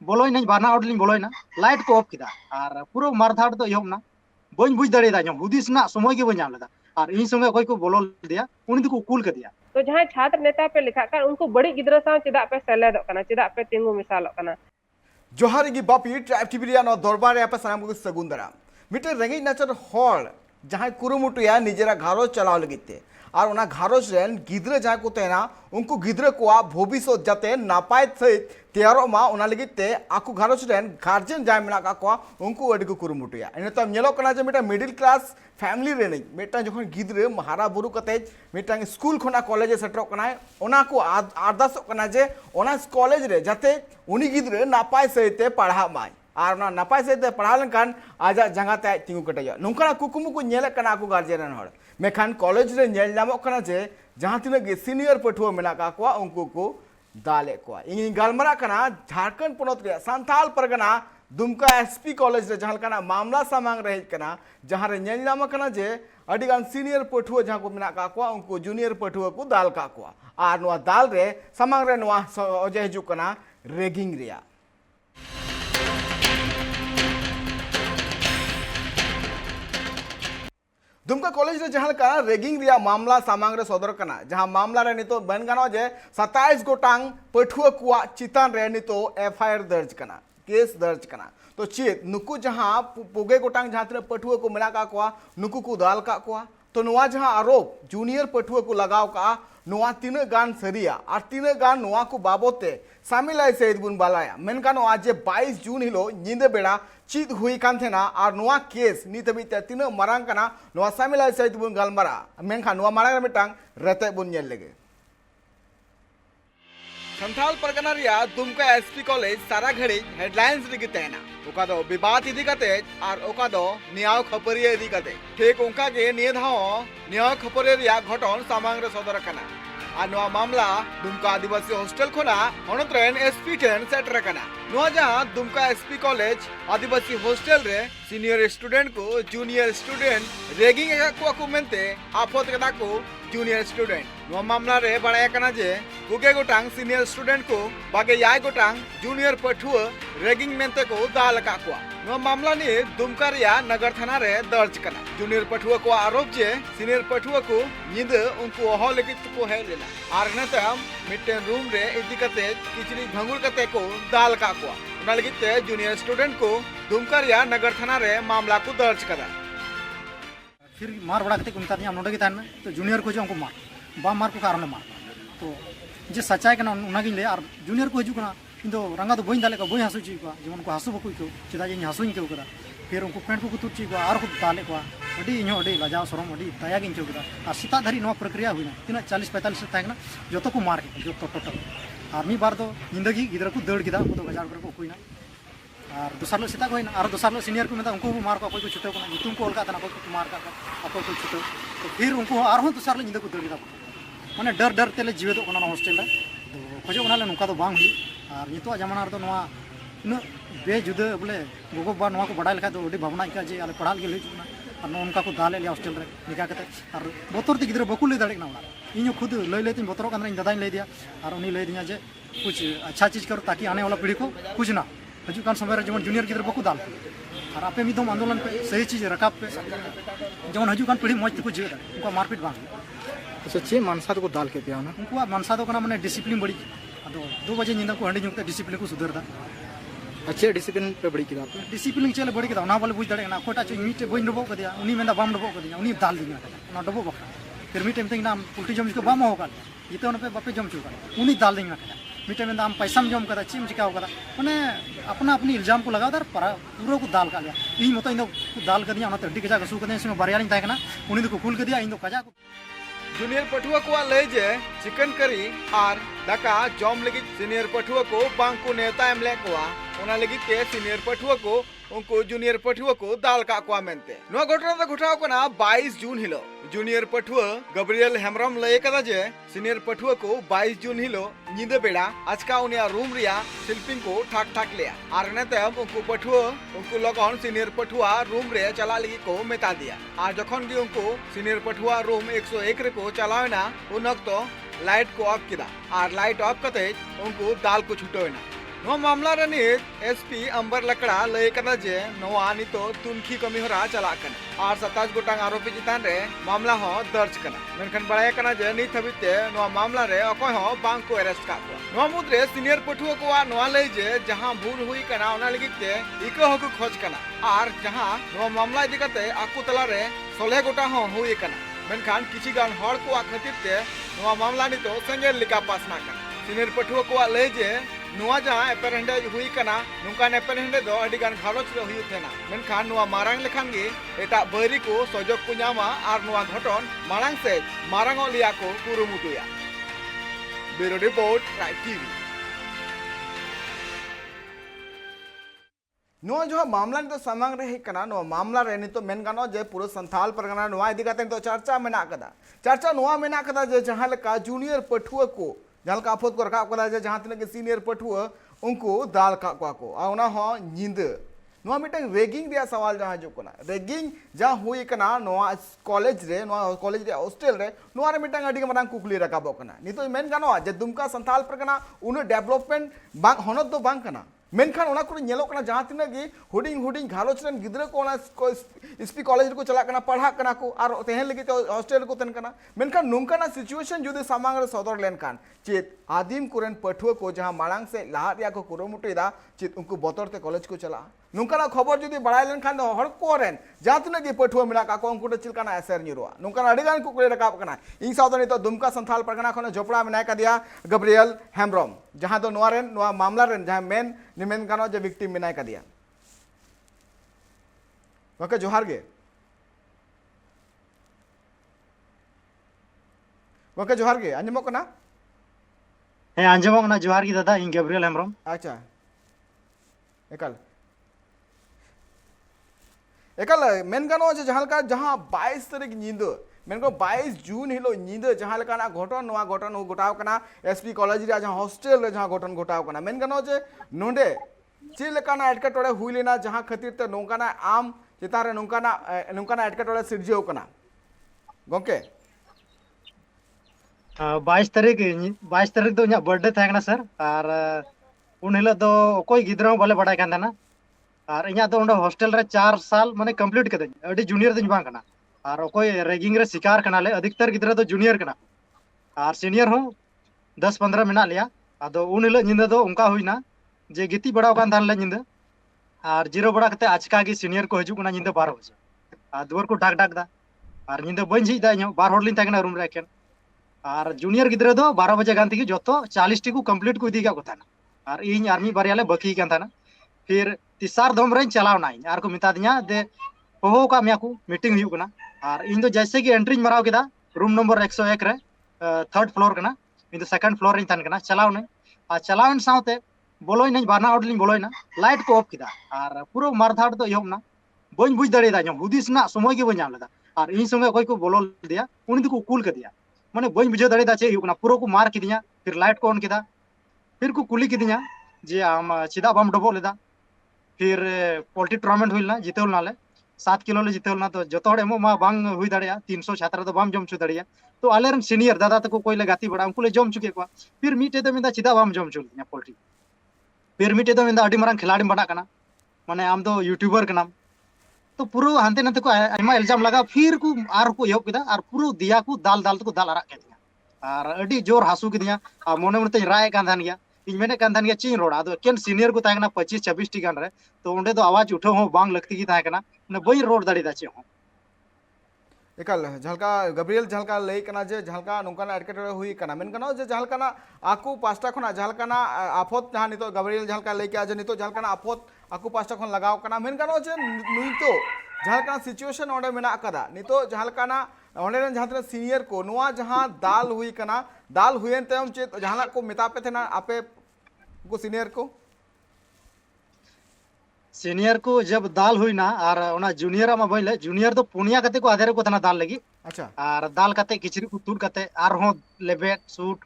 बोलोइना बाना हॉडलिंग बोलोइना लाइट को ऑफ किदा और पूरा मारधाड़ तो एहबना बई बुझ दाड़ेदा जो हुदिस ना समय के बई लेदा और इन संगे अकय को बोलो दिया उनी दको कूल कदिया। तो जहां छात्र नेता पे लिखा कर उनको बड़ी गिद्रा साव चेदा पे सेलेदो कना चेदा पे तिंगु मिसालो कना। जोहार गी बापी ट्राइब टीवी रिया दरबार रे पे सानाम को सगुन दाराम मिटे रेंगे नाचर हॉल जहां कुरुमुटुया निजेरा घारो चलाव लगिते और उना घारोज रेन गिद्रा जहां को तेना उनको गिद्रा को भविष्य जाते नापाय सहित तैयारो मा उना लगिते आकु घारोज रेन गार्जियन जहां मेना का को उनको अडी को कुरुमुटुया इन तम नेलो कना जे मिटा मिडिल क्लास फैमिली रे नहीं मिटा जखन गिद्रा महारा बुरु कते मिटा स्कूल खना कॉलेज सेटरो कना उना को आरदासो कना जे उना कॉलेज रे जाते उनी गिद्रा नापाय सहित पढ़ा माय और ना नपाय सहित पढ़ा लेकान आजा जंगाते तिंगु कटेजा नोंका कुकुमु को नेले कना आकु गार्जियन हर मेखान कॉलेज रे नेल नामो कना जे जहां तिना गे सीनियर पठुआ मेना का को उनको को दाले को इन गालमरा कना झारखंड पोनोत रे सांथाल परगना दुमका एसपी कॉलेज रे जहां कना मामला सामांग रहे कना जहां रे नेल नामो कना जे अडिगान सीनियर पठुआ जहां को मेना का को उनको जूनियर पठुआ को दाल का को आर नोआ दाल रे सामांग रे नोआ अजे हिजु कना रेगिंग रिया। दुमका कॉलेज रे जहां का रेगिंग रिया मामला सामांग रे सदर कना जहां मामला रे नितो बन गानो जे 27 गोटांग पठुआ कुआ चितान रे नितो एफआईआर दर्ज कना केस दर्ज कना तो चेत नुकु जहां पोगे गोटांग जहां तने पठुआ को मिला का कुआ नुकु को दाल का कुआ तो नुआ जहां आरोप जूनियर पठुआ को लगाव का नुआ तीन गान सरिया और तीन गान नुआ को बाबोते सामिलाय सहित बुन बालाया मेनकानो आज 22 जून हिलो निंदे बेड़ा चीत हुई कान थेना और नुआ केस नित बीते तीन मारांग कना नुआ सामिलाय सहित बुन गालमारा मेनखा नुआ मारांग मिटांग रेते बुन नेल लेगे। संथाल परगना रिया दुमका एसपी कॉलेज सारा घड़ी हेडलाइंस रिगी तेना ओका दो विवाद इदी कते और ओका दो न्याय खपरिया इदी कते ठीक उनका के नियधाओ न्याय खपरिया रिया घटन सामांग रे सदर कना और नोआ मामला दुमका आदिवासी हॉस्टल खोना हनोत्रेन एसपी टेन सेटर कना नोआ जहां दुमका एसपी कॉलेज आदिवासी हॉस्टल रे सीनियर स्टूडेंट को जूनियर स्टूडेंट रेगिंग को मेनते आफत कदा को जूनियर स्टूडेंट नोआ मामला रे बड़ाया कना जे गुगे गोटांग सीनियर स्टूडेंट को बागे याय गोटांग जूनियर पठुआ रेगिंग मेनते को दाल का को नोआ मामला ने दुमका रिया नगर थाना रे दर्ज कना जूनियर पठुआ को आरोप जे सीनियर पठुआ को निंद उनको हो लगित को है लेना और नतम मिटेन रूम रे इदी कते किचरी भंगुर कते को दाल का को उना लगित जूनियर स्टूडेंट को दुमका रिया नगर थाना रे मामला को दर्ज करा फिर मार बड़ा कते उनता दिया नोडे के तान में तो जूनियर को जो उनको मार बा मार को कारण मार तो जे सच्चाई कना उनागिन ले और जूनियर को हिजुकना किंतु रंगा तो बइन दाले को बइन हसु ची को जेमन को हसु बको को चेदा जे हसुइन को कदा फिर उनको पेंट को तुर ची को और को दाले को अडी इनो अडी लाजाव सरम अडी दया गिन चो कदा और सीता धरी नो प्रक्रिया हुइना तिना 40 45 ताकना जतो को मार के जतो टोटल और मी बार दो जिंदगी गिदरा को दौड़ किदा को तो गजार कर को कोइना और दूसरा लो सीता कोइना और दूसरा लो सीनियर को मेता उनको मार को कोई छुटे को तुम को ओलका तना को मार का आपको को छुटे तो फिर उनको और हो दूसरा लो जिंदगी को दौड़ किदा माने डर डर तेले जीवे दो कोना हॉस्टल रे तो खोजो कोना ले नुका तो बांग हुई और नितो जमाना रे तो नोआ इन बेजुदा बोले गोगो बा नोआ को बड़ा लेखा तो ओडी भावना का जे आले पढ़ाल के लेजुना और नो उनका को दाले ले हॉस्टल रे निका कते और बोतर ते गिदरा बकु ले दाड़े ना इन खुद लई लेती बोतरो कन इन दादा ले दिया और उनी ले दिया जे कुछ अच्छा चीज करो ताकि आने वाला पीढ़ी को कुछ ना हजू कान समय जमन जूनियर गिदरा बकु दाल और आपे मिदम आंदोलन पे सही चीज रकाब पे जमन हजू कान पीढ़ी मज को जे उनका मारपीट बांग अच्छा चे मानसा को दाल के पिया ना उनको मानसा तो कना माने डिसिप्लिन बड़ी अदो 2 बजे निंदा को हंडी जुकते डिसिप्लिन को सुधरदा अच्छे डिसिप्लिन पे बड़ी किदा डिसिप्लिन चले बड़ी किदा ना बोले बुझ दड़े ना कोटा च मीटे बइन डबो कदिया उनी मेंदा बाम डबो कदिया उनी दाल दिया ना डबो बका फिर मीटे में नाम उल्टी जम को बाम होगा ये तो पे बापे जम चुका उनी दाल दिया मीटे में नाम पैसा में जम कदा चिम चिका कदा माने अपना अपनी इल्जाम को लगा दर पूरा को दाल का लिया इन मतो इन दाल कदिया ना तड्डी कजा कसु कदिया इसमें बारिया लिन ताकना उनी को कुल कदिया इन कजा जूनियर पठुआ को ले जे चिकन करी और दाका जम लगी सीनियर पठुआ को बांग को नेता एमले को ओना लगी के सीनियर पठुआ को उनको जूनियर पठुआ को दाल का को मेनते नो घटना तो घटाव को ना 22 जून हिलो जूनियर पठुआ गब्रियल हेमरम लय कदा जे सीनियर पठुआ को 22 जून हिलो निंदे बेड़ा आजका उनिया रूम रिया शिल्पिंग को ठाक ठाक लिया और नेते उनको पठुआ उनको लगन सीनियर पठुआ रूम रे चला लगी को मेता दिया और जखन की उनको सीनियर पठुआ रूम 101 रे को चलावेना उन तो लाइट को ऑफ किदा और लाइट ऑफ करते उनको दाल को छुटोना ᱱᱚᱣᱟ ᱢᱟᱢᱞᱟ ᱨᱮ ᱱᱤᱛ एसपी अंबर लकड़ा लय कदा जे नोआ नितो तुनखी कमी हरा चला कना और 27 गोटांग आरोपी चितान रे मामला हो दर्ज कना मेनखान बड़ाय कना जे नित हबिते नोआ मामला रे अकोय हो बांग को अरेस्ट का नोआ मुद्रे सीनियर पठुआ को नोआ लय जे जहां भूल हुई कना ओना लगिते इको हकु खोज कना और जहां नोआ मामला इदि कते आकु तला रे 16 गोटा हो हुई कना मेनखान किछि गान हड़ को खातिर ते नोआ मामला नितो संगेल लिका पासना कना सीनियर पठुआ को लय जे नुआ जहां एपेरेंडे हुई कना नुकान एपेरेंडे दो अडी गान घारोच रे हुई थेना मेनखान नुआ मारांग लेखान गे एटा बैरी को सजग को नामा आर नुआ घटन मारांग से मारांग लिया को कुरुमुटुया ब्यूरो रिपोर्ट राइट टीवी नुआ जो मामला तो सामांग रे हे कना नुआ मामला रे नितो मेन गानो जे पूरा संथाल परगना नुआ इदी काते तो चर्चा मेना कदा चर्चा नुआ मेना कदा जे जहां लका जूनियर पठुआ को जहां का आफत को रखा कदा जे जहां तने के सीनियर पठुआ उनको दाल का को आउना हो नींद नुआ मिटंग रेगिंग दिया सवाल जहां जो कना रेगिंग जहां हुई कना नुआ कॉलेज रे हॉस्टल रे नुआ रे मिटंग अडी मरांग कुकली रखा कना नितो मेन गानो जे दुमका संथाल परगना उन डेवलपमेंट बांग होनत दो बांग कना मेनखान ओना को नेलो कना जहां तिना गी हुडिंग हुडिंग घालोच रन गिद्रा को ओना एसपी कॉलेज को चला कना पढ़ा कना को और तेहन लगी तो हॉस्टल को तन कना मेनखान नुंकाना सिचुएशन जुदे सामांग रे सदर लेनखान चेत आदिम कुरन पठुआ को जहां मालांग से लाहारिया को कुरुमुटुदा चेत उनको बतर ते कॉलेज को चला नुंकाना खबर जुदे बड़ाय लेनखान हर को रेन जहां तिना गी पठुआ मिला का को उनको चिलकाना एसर निरुआ नुंकाना अडिगान को कुले रकाब कना इन सावधानी तो दुमका संथाल परगना खने जोपड़ा में नायका दिया गब्रियल हेम्ब्रम जहां तो नुआ रेन नुआ मामला रेन जहां मेन निमेन गानो जे विक्टिम में नायका दिया ओके जोहार गे ओके जोहार गे अंजमो कना हे आंजमो कना जोहार गी दादा इन गब्रियल हेम्ब्रम अच्छा एकल एकल मेन गानो जे जहां जहां 22 तारीख नींद मेन को 22 जून हिलो नींद जहां लकाना घटन नवा घटन हो गोटाव कना एसपी कॉलेज रे जहां हॉस्टल रे जहां घटन घटाव कना मेन गानो जे नोंडे चे लकाना एटकेटोड़े हुई लेना जहां खातिर ते नोंकाना आम चिता रे नोंकाना एटकेटोड़े सिरजेव कना गोंके 22 तारीख दो इᱧᱟᱹᱜ बर्थडे था कना सर और उन हिलो दो कोई गिद्रा बोले बड़ा कान देना और इᱧᱟᱹᱜ दो हॉस्टल रे 4 साल माने कंप्लीट कदे अडी जूनियर दिन बांग कना और कोई रेगिंग रे शिकार कना ले अधिकतर गिद्रा तो जूनियर कना और सीनियर हो 10-15 मिना लिया आदो उन हिलो निंदा दो उनका हुईना जे गिती बड़ा कान थान ले निंदा और जीरो बड़ा कते आचका गी सीनियर को हजू कना निंदा 12 बजे और दुवर को डाक दा और निंदा बन झी दा इᱧ बार होड़ लिन ताकना रूम रे एकेन और जूनियर गिद्रा दो 12 बजे गान तगी जतो 40 टी को कंप्लीट को इदी का कोताना और इन आर्मी बारिया ले बकी कान थाना फिर तिसार दम रे चलाव नाई और को मिता दिया दे हो का मिया को मीटिंग हुई कना और इन दो जैसे कि एंट्री मराव केदा रूम नंबर 101 रे थर्ड फ्लोर कना इन दो सेकंड फ्लोर रे थान कना चलाव नै और चलावन साउते बोलोय नै बारना आउट लिन बोलोय ना लाइट को ऑफ किदा और पूरा मारधाड़ तो यम ना बन बुझ दड़े दा हुदिस ना समय के बन लेदा और इन संगे कोई को बोलो दिया उन को कूल कर दिया माने बन बुझ दड़े दा चे हुकना पूरा को मार किदिया फिर लाइट को ऑन किदा फिर को कुली किदिया जे आम चिदा बम डबो लेदा फिर पोल्ट्री टूर्नामेंट हुई ना जितेल नाले 7 किलो ले जितेल ना तो जतो हड़ एमो मा बांग हुई दाड़िया 300 छात्र तो बाम जम छु दाड़िया तो आलेरन सीनियर दादा तको कोई ले गाती बड़ा उनको ले जम चुके को फिर मीटे तो मिंदा चिदा बाम जम छु पोल्ट्री फिर मीटे तो मिंदा अडी मारंग खिलाड़ी बना कना माने आम दो यूट्यूबर कना तो पूरा हानते नाते को आयमा इल्जाम लगा फिर को आर को एहब किदा और पूरा दिया को दाल दाल तो दाल आराक केदिया और अडी जोर हासु किदिया और मोने मोने राय कान थान गया इन मेने कान थान गया चीन रोड़ा तो केन सीनियर को ताकना 25-26 टी गान रे तो ओंडे तो आवाज उठो हो बांग लगती की ताकना ने बई रोड दाड़ी दा चे हो एकल झलका गब्रियल झलका लई कना जे झलका नुकाना एटकेटोड़े हुई कना मेन कना जे झलकाना आकु पास्टा खना झलकाना आफत जहां नितो गब्रियल झलका लई के आज नितो झलकाना आफत आकु पास्टा खन लगाव कना मेन कना जे नितो झलकाना सिचुएशन ओंडे मेना कदा नितो झलकाना ओंडे रन जहां सीनियर को नुआ जहां दाल हुई कना दाल हुएन तयम चे जहां को मितापे थे ना आपे को सीनियर को सीनियर को जब दाल हुई ना और ओना जूनियर मा बइले जूनियर तो पुनिया कते को आधारे को तना दाल लगी अच्छा और दाल कते किचरी को तुड़ कते और हो लेबेट सूट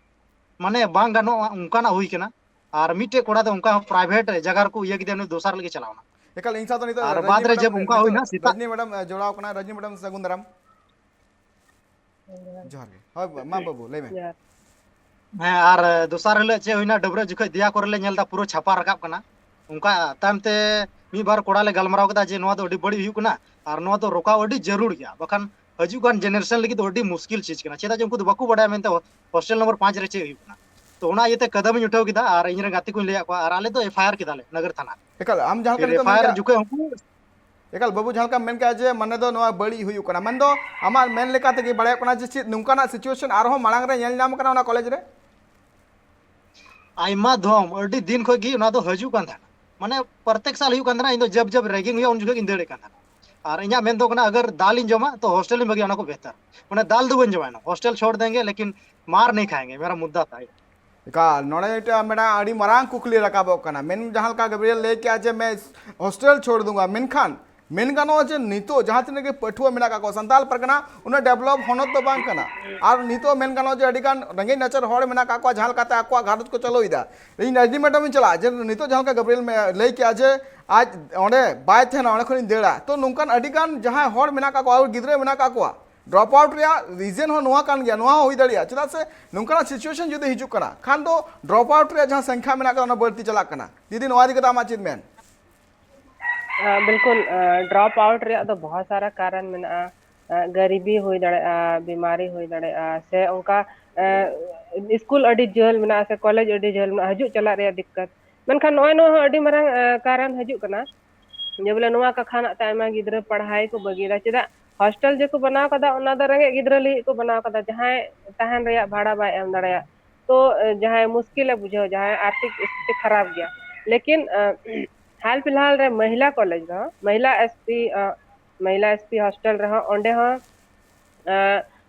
माने बांग गानो उनका ना हुई केना और मिटे कोड़ा तो उनका प्राइवेट जगह को ये किदे दोसर लगे चलावना एकल इंसा तो नहीं तो और बाद रे जब उनका हुई ना रजनी मैडम जोड़ाव कना रजनी मैडम सगुंदरम जोहार गे हां मा बाबू ले में ᱦᱮᱸ ᱟᱨ ᱫᱚᱥᱟᱨ ᱦᱤᱞᱳᱜ ᱪᱮᱫ ᱦᱩᱭᱱᱟ ᱰᱟᱹᱵᱽᱨᱟᱹ ᱡᱚᱠᱷᱚᱡ ᱫᱮᱭᱟ ᱠᱚᱨᱮ ᱞᱮ ᱧᱮᱞ ᱮᱫᱟ ᱯᱩᱨᱟᱹ ᱪᱷᱟᱯᱟ ᱨᱟᱠᱟᱵ ᱠᱟᱱᱟ ᱚᱱᱠᱟ ᱛᱟᱭᱚᱢ ᱛᱮ ᱢᱤᱫ ᱵᱟᱨ ᱠᱚᱲᱟ ᱞᱮ ᱜᱟᱞᱢᱟᱨᱟᱣ ᱠᱮᱫᱟ ᱡᱮ ᱱᱚᱣᱟ ᱫᱚ ᱟᱹᱰᱤ ᱵᱟᱹᱲᱤᱡ ᱦᱩᱭᱩᱜ ᱠᱟᱱᱟ ᱟᱨ ᱱᱚᱣᱟ ᱫᱚ ᱨᱚᱠᱟᱣ ᱟᱹᱰᱤ ᱡᱟᱹᱨᱩᱲ ᱜᱮᱭᱟ ᱵᱟᱠᱷᱟᱱ ᱦᱤᱡᱩᱜ ᱠᱟᱱ ᱡᱮᱱᱟᱨᱮᱥᱚᱱ ᱞᱟᱹᱜᱤᱫ ᱫᱚ ᱟᱹᱰᱤ ᱢᱩᱥᱠᱤᱞ ᱪᱤᱡ ᱠᱟᱱᱟ ᱪᱮᱫᱟᱜ ᱡᱮ ᱩᱱᱠᱩ ᱫᱚ ᱵᱟᱠᱚ ᱵᱟᱰᱟᱭᱟ ᱢᱮᱱᱛᱮ ᱦᱳᱥᱴᱮᱞ ᱱᱚᱢᱵᱚᱨ 5 ᱨᱮ ᱪᱮᱫ ᱦᱩᱭᱩᱜ ᱠᱟᱱᱟ ᱛᱚ ᱚᱱᱟ ᱤᱭᱟᱹᱛᱮ ᱠᱟᱫᱟᱢᱤᱧ ᱩᱴᱷᱟᱹᱣ ᱠᱮᱫᱟ ᱟᱨ ᱤᱧᱨᱮᱱ ᱜᱟᱛᱮ ᱠᱚᱧ ᱞᱟᱹᱭᱟᱫ ᱠᱚᱣᱟ ᱟᱨ ᱟᱞᱮ ᱫᱚ FIR ᱠᱮᱫᱟᱞᱮ ᱱᱚᱜᱚᱨ ᱛᱷᱟᱱᱟ ᱮᱠᱟᱞ ᱟᱢ ᱡᱟᱦᱟᱸ ᱞᱮᱠᱟ ᱯᱷᱤर ᱱᱤᱛᱚᱜ ᱢᱮᱱ FIR ᱠᱮᱜᱼᱟ ᱡᱚᱠᱷᱚᱡ ᱩᱱᱠᱩ ᱮᱠᱟल ᱵᱟᱹᱵᱩ ᱡᱟᱦᱟᱸ ᱞᱮᱠᱟᱢ ᱢᱮᱱ ᱠᱮᱜᱼᱟ ᱡᱮ ᱢᱟᱱᱮ ᱫᱚ ᱱᱚᱣᱟ ᱵᱟᱹᱲᱤᱡ ᱦᱩᱭᱩᱜ ᱠᱟᱱᱟ ᱢᱮᱱᱫᱚ ᱟᱢᱟᱜ ᱢᱮᱱ ᱞᱮᱠᱟ ᱛᱮᱜᱮ ᱵᱟᱲᱟᱭᱚᱜ ᱠᱟᱱᱟ ᱡᱮ ᱪᱮᱫ ᱱᱚᱝᱠᱟᱱᱟᱜ ᱥᱤᱪᱩᱭᱮᱥᱚᱱ ᱟᱨᱦᱚᱸ ᱢᱟᱲᱟᱝ ᱨᱮ ᱧᱮᱞ ᱧᱟᱢ ᱠᱟᱱᱟ ᱚᱱᱟ ᱠᱚᱞᱮᱡᱽ ᱨᱮ आयमा धम अड़ी दिन खो गी ना दो हजू कान था माने प्रत्येक साल हुई कान था इन जब जब रैगिंग हुई उन जगह इन दड़े कान था और इन्या मेन दो कना अगर दाल इन जमा तो हॉस्टल में बगी को बेहतर माने दाल दो बन जमा हॉस्टल छोड़ देंगे लेकिन मार नहीं खाएंगे मेरा मुद्दा था एकाल नोड़े मेरा अड़ी मरांग कुकली रकाबोग कना मेन जहां लका गब्रियल ले के जे मैं हॉस्टल छोड़ दूंगा मेनखान मेन गानो जे नितो जहां तिने के पठुआ मेना का को संताल परगना उन डेवलप होनत तो बांग कना और नितो मेन गानो जे अडिगान रंगे नचर होड़ मेना का को जहां काते आको घाट को चलो इदा इन नजदी मैडम चला जे नितो जहां का गब्रियल में ले के जे आज ओंडे बाय थे ना ओंडे खनि देड़ा तो नुंकान अडिगान जहां होड़ मेना का को गिद्रे मेना का को ड्रॉप आउट रीजन हो नुआ कान गया नुआ हुई दड़िया चेदा से नुंकाना सिचुएशन जुदे हिजू कना खान दो ड्रॉप आउट जहां संख्या मेना का बढ़ती चला कना दीदी नोआ दी कदा माचित मेन बिल्कुल ड्रॉप आउट रे तो बहुत सारा कारण मेना गरीबी हुई दड़े बीमारी हुई दड़े से उनका स्कूल अड़ी झेल मेना से कॉलेज अड़ी झेल मेना हजू चला रे दिक्कत मनखान नोय नो अड़ी मरंग कारण हजू कना जे बोले नुआ का खाना तायमा गिद्रा पढ़ाई को बगीरा चेदा हॉस्टल जो को बनाव कदा उना द रंगे गिद्रा ली को बनाव कदा जहां तहन रे भाड़ा बाय एम दड़या तो जहां मुश्किल है बुझो जहां आर्थिक स्थिति खराब गया लेकिन हाल फिलहाल रे महिला कॉलेज रहा महिला एसपी हॉस्टल रहा ओंडे हो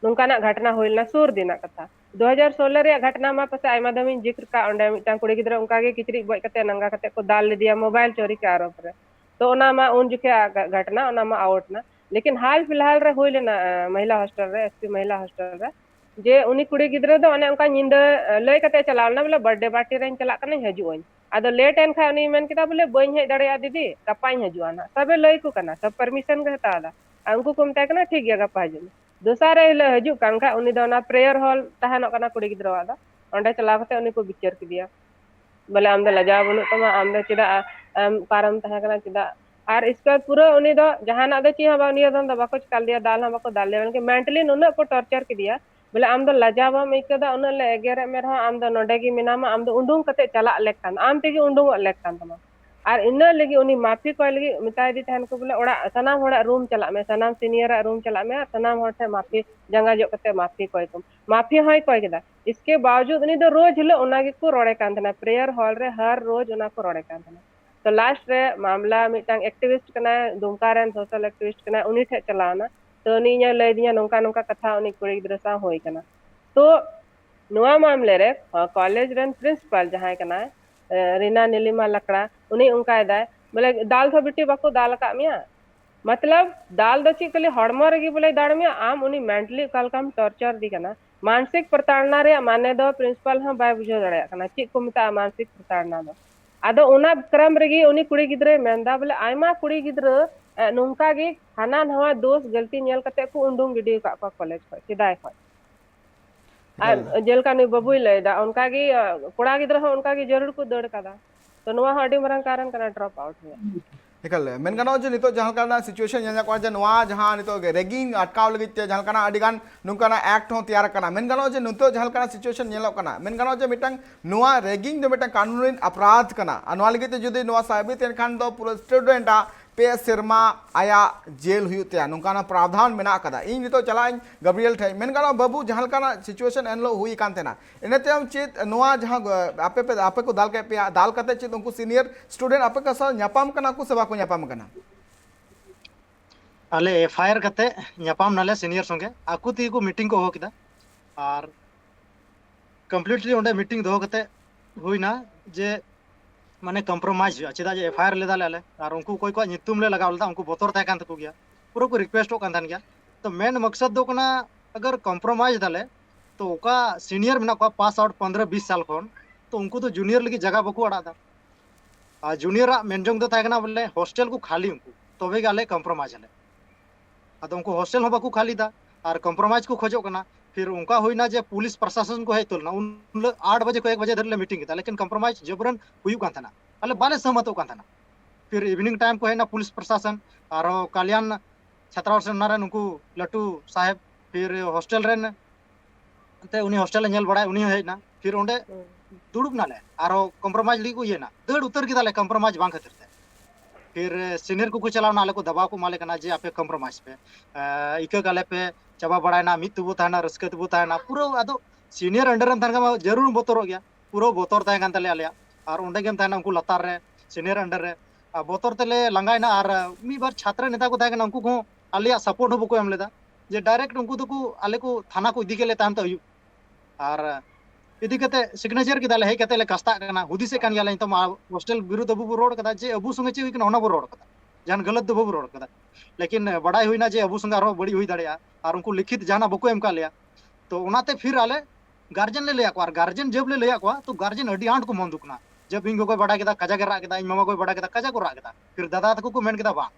नुंकाना घटना होइलना सुर दिना कथा 2016 रे घटना मा पसे आयमा दमिन जिक्र का ओंडे मिटांग कुड़ी गिद्रा उनका गे किचरी बoj कते नंगा कते को दाल ले दिया मोबाइल चोरी के आरोप रे तो ओना मा उन जुके घटना ओना मा आउट ना लेकिन हाल फिलहाल रे होइलना महिला हॉस्टल रे एसपी महिला हॉस्टल रे जे उनी कुड़ी गिद्रा दो ओने उनका निंदा लय कते चलावना बोले बर्थडे पार्टी रे चला कने हजु आदो लेट एन खा उनी मेन किदा बोले बई हेज दड़िया दीदी गपाई हजुआ ना सबे लय को कना सब परमिशन के हता उनको को मता कना ठीक गया गपा हजु दोसारे हिल हजु कान खा उनी दो ना प्रेयर हॉल तहनो कना कुड़ी गिद्रा वादा ओंडे चला कते उनी को बिचार किदिया बोले आम द लजा बनु तमा आम द चिदा पारम तहा कना चिदा और इसका पूरा उनी दो जहाना दो ची हबा उनी दो बाको चल दिया दाल हम बाको दाल ले के मेंटली नुना को टॉर्चर किदिया बोले आम दो लजावा मेकदा उन ले एगेरे में रहा आम दो नोडे गी मिनामा आम दो उंडुंग कते चला लेकान आम तेगी उंडुंग लेकान तमा और इन लगी उनी माफी को लगी मिताई दी तहन को बोले ओड़ा सनाम होड़ा रूम चला में सनाम सीनियर रूम चला में सनाम होड़ से माफी जंगा जो कते माफी कोई तुम माफी होय कोई केदा इसके बावजूद उनी दो रोज हिलो उना गे को रोड़े कान थना प्रेयर हॉल रे हर रोज उना को रोड़े कान थना तो लास्ट रे मामला मिटांग एक्टिविस्ट कना दुमका रेन सोशल एक्टिविस्ट कना उनी ठे चलाना तो उनी nya लय दिया नोंका नोंका कथा उनी कुड़ी गिद्रा सा होय कना तो नुआ मामले रे कॉलेज रेन प्रिंसिपल जहां कना रीना नीलिमा लकड़ा उनी उनका दाय बोले दाल थो बिटी बाको दाल का मिया मतलब दाल दची कली हड़मो रेगी बोले दाड़ में आम उनी मेंटली कल काम टॉर्चर दी कना मानसिक प्रताड़ना रे माने दो प्रिंसिपल हम बाय बुझो दड़या कना ची को मिता मानसिक प्रताड़ना दो आदो उना क्रम रेगी उनी कुड़ी गिद्रे मेंदा बोले आयमा कुड़ी गिद्रे नुंका गे हाना नवा दोष गलती नेल कते को उंडुंग गिडी का कॉलेज को सिदाय को और जेल का नी बबुई लेदा उनका गी कोड़ा गिद्रे हो उनका गी जरूर को दड़ कदा तो नुआ हडी मरंग कारण कना ड्रॉप आउट हुआ एकाल मेन गानो जे नितो जहां काना सिचुएशन जहां को जे नवा जहां नितो रेगिंग अटकाव लगी ते जहां काना अडिगान नुकाना एक्ट हो तैयार कना मेन गानो जे नितो जहां काना सिचुएशन नेलो कना मेन गानो जे मिटंग नवा रेगिंग दो मिटंग कानूनी अपराध कना अनवा लगी ते जुदी नवा साबित एन खान दो पूरा स्टूडेंट पे सेरमा आया जेल हुई नौकाना प्रावधान मेना कदा इन नितो चला गब्रियल ठे मेन गानो बाबू जहां काना सिचुएशन एनलो हुई कान तेना इनते हम चेत नवा जहां आपे को दाल के पे दाल कते चेत उनको सीनियर स्टूडेंट आपे का सा न्यापाम कना को सेवा को न्यापाम कना आले FIR कते न्यापाम नाले सीनियर संगे आकु ती को मीटिंग को हो किदा और कंप्लीटली ओंडे मीटिंग दो कते हुईना जे माने कम्प्रोमाइज हुआ चेदा जे FIR लेदा ले और उनको कोई को नितुम ले लगाव लेदा उनको बोतर ता कान तको गया पूरा को रिक्वेस्ट कान थान गया तो मेन मकसद दो कना अगर कम्प्रोमाइज दाले तो ओका सीनियर मेना को पास आउट 15-20 साल खन तो उनको तो जूनियर लगी जगह बको अड़ा दा और जूनियर मेनजोंग दो ताकना बोले हॉस्टल को खाली उनको तबे गाले कम्प्रोमाइज ले आदो उनको हॉस्टल हो बको खाली दा और कम्प्रोमाइज को खोजो कना फिर उनका होना जे पुलिस प्रशासन को है तोलना उन 8 बजे को 1 बजे धरले मीटिंग था लेकिन कंप्रोमाइज जबरन हुई कान थाना अले बाले सहमत कान थाना फिर इवनिंग टाइम को है ना पुलिस प्रशासन और कल्याण छात्रावास से उनको लटू साहेब फिर हॉस्टल रेन ते उनी हॉस्टल नेल बड़ा उनी हेना फिर ओंडे दुड़ुब नाले और कंप्रोमाइज ली को ये ना दड़ उतर के दाले कंप्रोमाइज बांग खातिर ते फिर सीनियर को चलाव नाले को दबाव को माले कना जे आपे कंप्रोमाइज पे इका गाले पे चाबा बड़ायना मित तबु थाना रस्क तबु थाना पूरा अदो सीनियर अंडर थाना जरूर बोतर गया पूरा बोतर ताहे कान ताले आले और ओंडे गेम थाना उनको लतार रे सीनियर अंडर रे बोतर तेले लंगायना और मी बार छात्र नेता को थाहे उनको को आले सपोर्ट हो को एम लेदा जे डायरेक्ट उनको तो को आले को थाना को इदी के ले तान तो और इदी कते सिग्नेचर के दाले हे कते ले कस्ता कना हुदिसे कान याले तो हॉस्टल विरुद्ध अबू रोड कदा जे अबू संगे चे होना बो रोड कदा जान गलत दो बो रोड कदा लेकिन बड़ाई हुईना जे अबू संगे आरो बड़ी हुई दाड़िया और उनको लिखित जाना बको एम का लिया तो उनाते फिर आले गार्जियन ले लिया को और गार्जियन जब ले लिया को तो गार्जियन अडी आंट को मन दुखना जब इंगो कोई बड़ा केदा कजा के रा केदा इन मामा कोई बड़ा केदा कजा को रा केदा फिर दादा तको को मेन केदा बा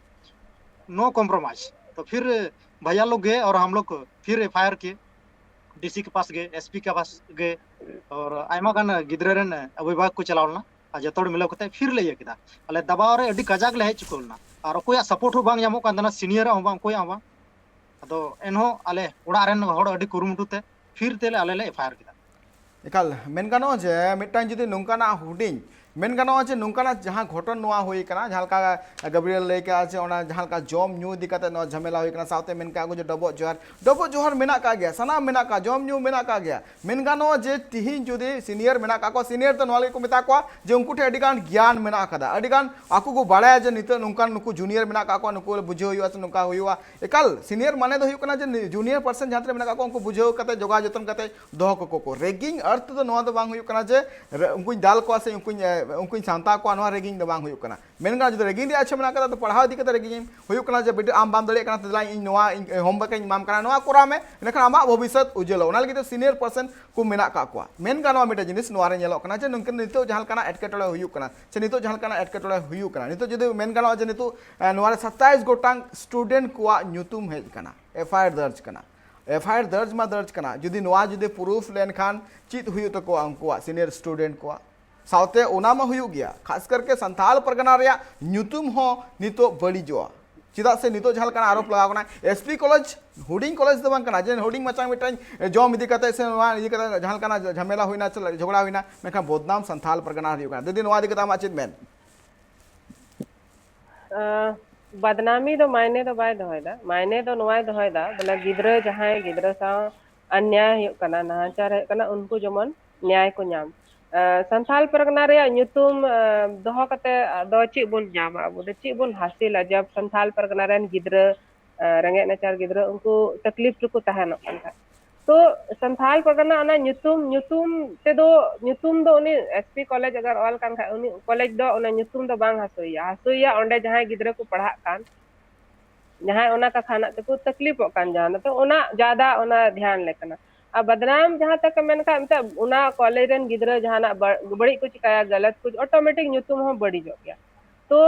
नो कॉम्प्रोमाइज तो फिर भैया लोग गए और हम लोग फिर एफआईआर किए डीसी के पास गए एसपी के पास गए और आयमा गान गिद्रेरन अभिभावक को चलावना और जतोड़ मिलाव कते फिर ले केदा अले दबाव रे अडी कजाक ले हेच चुकलना और कोई सपोर्ट हो बांग जामो कान सीनियर हो बांग कोई आवा अदो एनहो आले ओड़ा रेन होड़ अडी कुरुमुटुते फिर तेले आले ले एफआईआर केदा एकाल मेन गानो जे मिटान जुदी नोंकाना हुडिंग मेन गानो जे नोंकाना जहां घटन नोआ होई कना जहां का गब्रियल ले के आछे ओना जहां का जॉम न्यू दिकते नो झमेला होई कना साउते मेन का जो डबो जोहर मेना का गया सना मेना का जॉम न्यू मेना का गया मेन गानो जे तिहिन जुदी सीनियर मेना का को सीनियर तो नोले को मेता को जे उनको ठे अडिगान ज्ञान मेना कदा अडिगान आकु को बाड़ाया जे नित नोंकान नुकु जूनियर मेना का को नुकु बुझो होई से नोका होईवा एकाल सीनियर माने दो होई कना जे जूनियर पर्सन जहां मेना का को उनको बुझो कते जोगा जतन कते दोह को रेगिंग अर्थ तो नोआ दो बांग होई कना जे उनको दाल को से उनको सांता को अनवा रेगिंग दो बांग हुई कना मेन का जो रेगिंग अच्छा मेना कदा तो पढ़ाव दी कते रेगिंग हुई कना जे बेटे आम बाम दले कना तला इन नोआ होमवर्क इन माम कना नोआ कोरा में इनखा आमा भविष्य उज्जवल ओना लगी तो सीनियर पर्सन को मेना का को मेन का नोआ मिटे जिनिस नोआ रे नेलो कना जे नंकन नितो जहां कना एटकेटोले हुई कना से नितो जहां कना एटकेटोले हुई कना नितो जदि मेन का नोआ जे नितो नोआ रे 27 गोटांग स्टूडेंट को न्यूतुम हेज कना एफआईआर दर्ज कना एफआईआर दर्ज मा दर्ज कना जदि नोआ जदि प्रूफ लेन खान चित हुई तो को उनको सीनियर स्टूडेंट को साउते ओना मा हुई गया खास करके संथाल परगना रे न्यूतुम हो नितो बड़ी जो चिदा से नितो जहां कना आरोप लगाव कना एसपी कॉलेज हुडिंग कॉलेज दो बांग कना जे हुडिंग मचा मिटन जॉम इदी कते से नोआ इदी कते जहां कना झमेला होइना झगड़ा होइना मेखा बोदनाम संथाल परगना रे कना ददी नोआ दिकता मा चित मेन बदनामी तो मायने तो बाय दोहयदा मायने तो नोआय दोहयदा बोले गिद्रा जहां गिद्रा सा अन्याय कना नाचार कना उनको जमन न्याय को नाम संथाल परगना रे न्यूतुम दोह कते दो ची बुन नाम अब ची बुन हासिल जब संथाल परगना रेन गिद्रा रंगे नचार गिद्रा उनको तकलीफ को तहन तो संथाल परगना ना न्यूतुम ते दो न्यूतुम दो उनी एसपी कॉलेज अगर ऑल कान खा उनी कॉलेज दो उना न्यूतुम दो बांग हसुइया ओंडे जहां गिद्रा को पढ़ा कान जहां ओना का खाना ते को तकलीफ कान जान तो ओना ज्यादा ओना ध्यान लेकना अब बदनाम जहां तक मेन का मतलब उना कॉलेज रेन गिद्रा जहां बड़ी कुछ काया गलत कुछ ऑटोमेटिक न्यूतुम हो बड़ी जो गया तो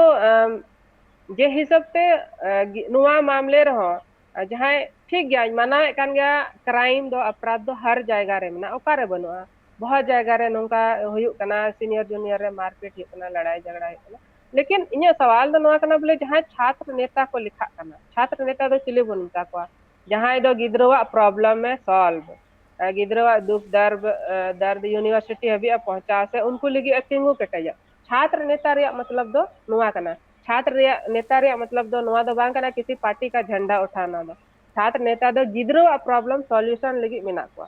जे हिसाब से नुआ मामले रहो जहां ठीक गया माना कान गया क्राइम दो अपराध दो हर जायगा रे मना ओकारे बनुआ बहुत जायगा रे नोका हुयु कना सीनियर जूनियर रे मारपीट हुयु कना लड़ाई झगड़ा हुयु कना लेकिन इन सवाल दो नोआ कना बोले जहां छात्र नेता को लिखा कना छात्र नेता दो चिले बनता को जहां दो गिद्रवा प्रॉब्लम में सॉल्व गिद्रवा दुख दर्द यूनिवर्सिटी अभी पहुंचा से उनको लगी एक्टिंग पेटा छात्र नेता रे मतलब दो नुआ कना छात्र रे नेता रे मतलब दो नुआ दो बांग कना किसी पार्टी का झंडा उठाना दो छात्र नेता दो गिद्रवा प्रॉब्लम सॉल्यूशन लगी मेना को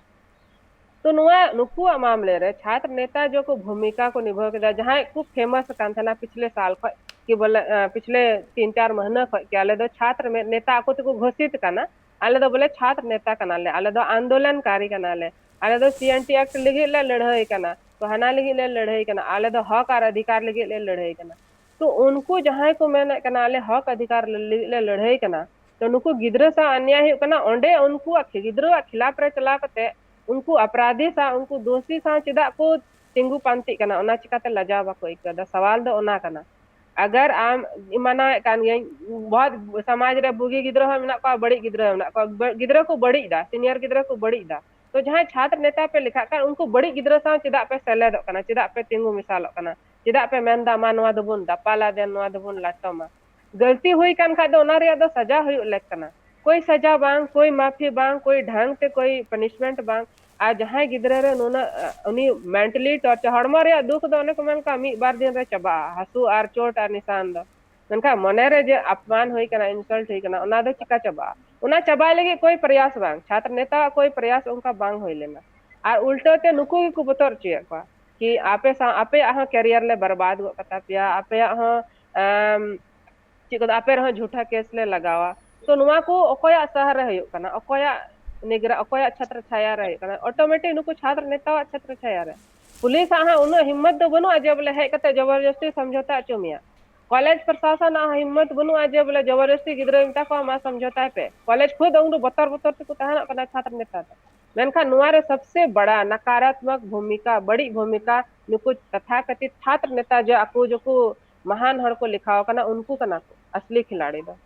तो नुआ नुकु मामले रे छात्र नेता जो को भूमिका को निभा के जहां खूब फेमस कान था पिछले साल कि बोले पिछले 3-4 महीना क्या ले दो छात्र में नेता को तो घोषित करना आले दो बोले छात्र नेता कनाले आले दो आंदोलनकारी कनाले आले दो सीएनटी एक्ट लगी ले लड़ाई कना तो हना लगी ले लड़ाई कना आले दो हक और अधिकार लगी ले लड़ाई कना तो उनको जहां को मैंने कनाले हक अधिकार ले लड़ाई कना तो उनको गिद्रा सा अन्याय कना ओंडे उनको गिद्रा खिलाफ रे चला कते उनको अपराधी सा उनको दोषी सा चिदा को तिंगु पांति कना ओना चिकाते लजा बा कोई कदा सवाल दो ओना कना अगर आम माना कान गई बहुत समाज रे बुगी गिद्रा हो मेना को बड़ी गिद्रा हो मेना को गिद्रा को बड़ी दा सीनियर गिद्रा को बड़ी दा तो जहाँ छात्र नेता पे लिखा कर उनको बड़ी गिद्रा सा चेदा पे सेलेदो कना चेदा पे तिंगु मिसालो कना चेदा पे मेंदा मा नोआ दबुन दापाला दे नोआ दबुन लाटोमा गलती हुई कान खा दो ना रे दो सजा हुई लेक कना कोई सजा बांग कोई माफी बांग कोई ढंग से कोई पनिशमेंट बांग आ जहाँ गिद्रा रे नोना उनी मेंटली टॉर्चर हड़मा रे दुख दो ने को मन का मी बार दिन रे चबा हसु आर चोट आर निशान दो मनका मने रे जे अपमान हुई कना इंसल्ट हुई कना ओना दो चिका चबा उना चबा लगे कोई प्रयास बांग छात्र नेता कोई प्रयास उनका बांग होई लेना और उल्टो ते नुकु को बतौर चिया को कि आपे आपे आहा कैरियर ले बर्बाद गो कता पिया आपे आहा चिको आपे रह झूठा केस ले लगावा तो नुआ को अकोया शहर रहे कना अकोया निगरा अकोया छात्र छाया रहे कना ऑटोमेटिक नुकु छात्र नेता छात्र छाया रहे पुलिस आहा उनो हिम्मत दो बनो अजे बोले है कते जबरदस्ती समझौता चुमिया कॉलेज प्रशासन हिम्मत बनु आज बोले जबरदस्ती गिद्रा मिता को मा समझौता पे कॉलेज खुद उंगु बतर बतर को तहना कना छात्र नेता मेनखा नुआरे सबसे बड़ा नकारात्मक भूमिका बड़ी भूमिका नुकु तथाकथित छात्र नेता जो आपको जो को महान हर को लिखाओ कना उनको कना असली खिलाड़ी दो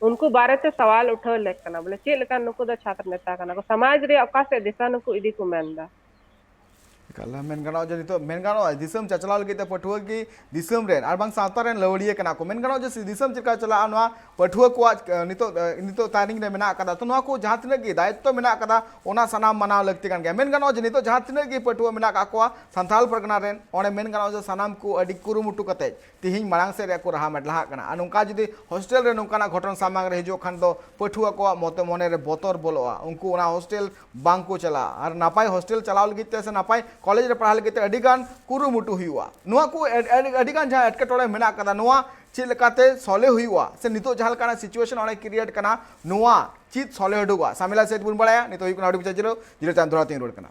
उनको बारे से सवाल उठो लेक कना बोले चे लेका नुकु दो छात्र नेता कना को समाज रे अकासे दिशा नुकु इदी को मेंदा कला मेन गानो जे नितो मेन गानो दिसम चचलाल के पठुआ की दिसम रेन और बांग सावता रेन लवड़िए कना को मेन गानो जे दिसम चिका चला नवा पठुआ को नितो नितो तारिंग रे मेना कदा तो नवा को जहां तिना की दायित्व मेना कदा ओना सनाम मनाव लगती कान गया मेन गानो जे नितो जहां तिना की पठुआ मेना का को संथाल परगना रेन ओने मेन गानो जे सनाम को अडी कुरुमुटु कते तिहिं मांग से रे को रहा मेडला कना आ नुका जदी हॉस्टल रे नुका ना घटन सामांग रे हिजो खान दो पठुआ को मोते मोने रे बोतर बोलोआ उनको ओना हॉस्टल बांग को चला और नापाय हॉस्टल चलाव लगिते से नापाय कॉलेज रे पढ़ा लगे अडिगान कुरुमुटु हुआ नुआ को अडिगान जहाँ एटकेटोड़े मेना कदा नुआ चेद लेकाते सॉले हुआ से नितो जहाँ लेकाना सिचुएशन ओने क्रिएट कना नुआ चीज सॉले हडुआ सामिला सेट बुन बड़ाया नितो हुई कना अडी बिचा जिरो जिरो चांद धोरा तीन रोड कना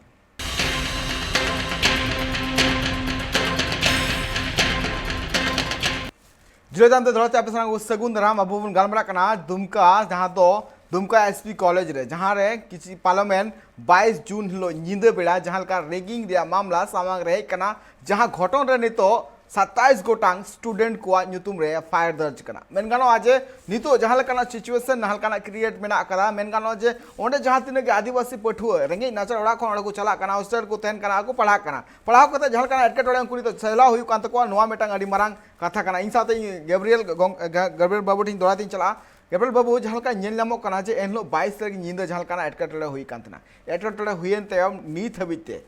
जिरो चांद धोरा चापे संग सगुन राम अबु बुन गालमरा कना दुमका जहाँ तो दुमका एसपी कॉलेज रे जहाँ रे किसी पार्लियामेंट 22 जून हिलो निंदा बेड़ा जहाँ का रेगिंग दिया मामला सामांग रहे कना जहाँ घटन रे नितो 27 गोटांग स्टूडेंट को नुतुम रे फायर दर्ज कना मेन गानो आज नितो जहाँ लेकाना सिचुएशन नहलकाना क्रिएट मेना कदा मेन गानो जे ओंडे जहाँ तिना के आदिवासी पठुआ रेंगे नाचर ओड़ा खन ओड़ा को चला कना हॉस्टल को तहन कना को पढ़ा कना पढ़ाव कते जहाँ लेकाना एटकेटोड़े उनको नितो सला हुई कान तको नोआ मेटांग अडी मारांग कथा कना इन साथे गब्रियल बाबू ठिन दोड़ा तीन चला गब्रियल बाबू जहाँ का नेल नामो कना जे एनलो 22 तक निंदा जहाँ का एटकेटोड़े हुई कांतना एटकेटोड़े हुईन तयम नीत हबिते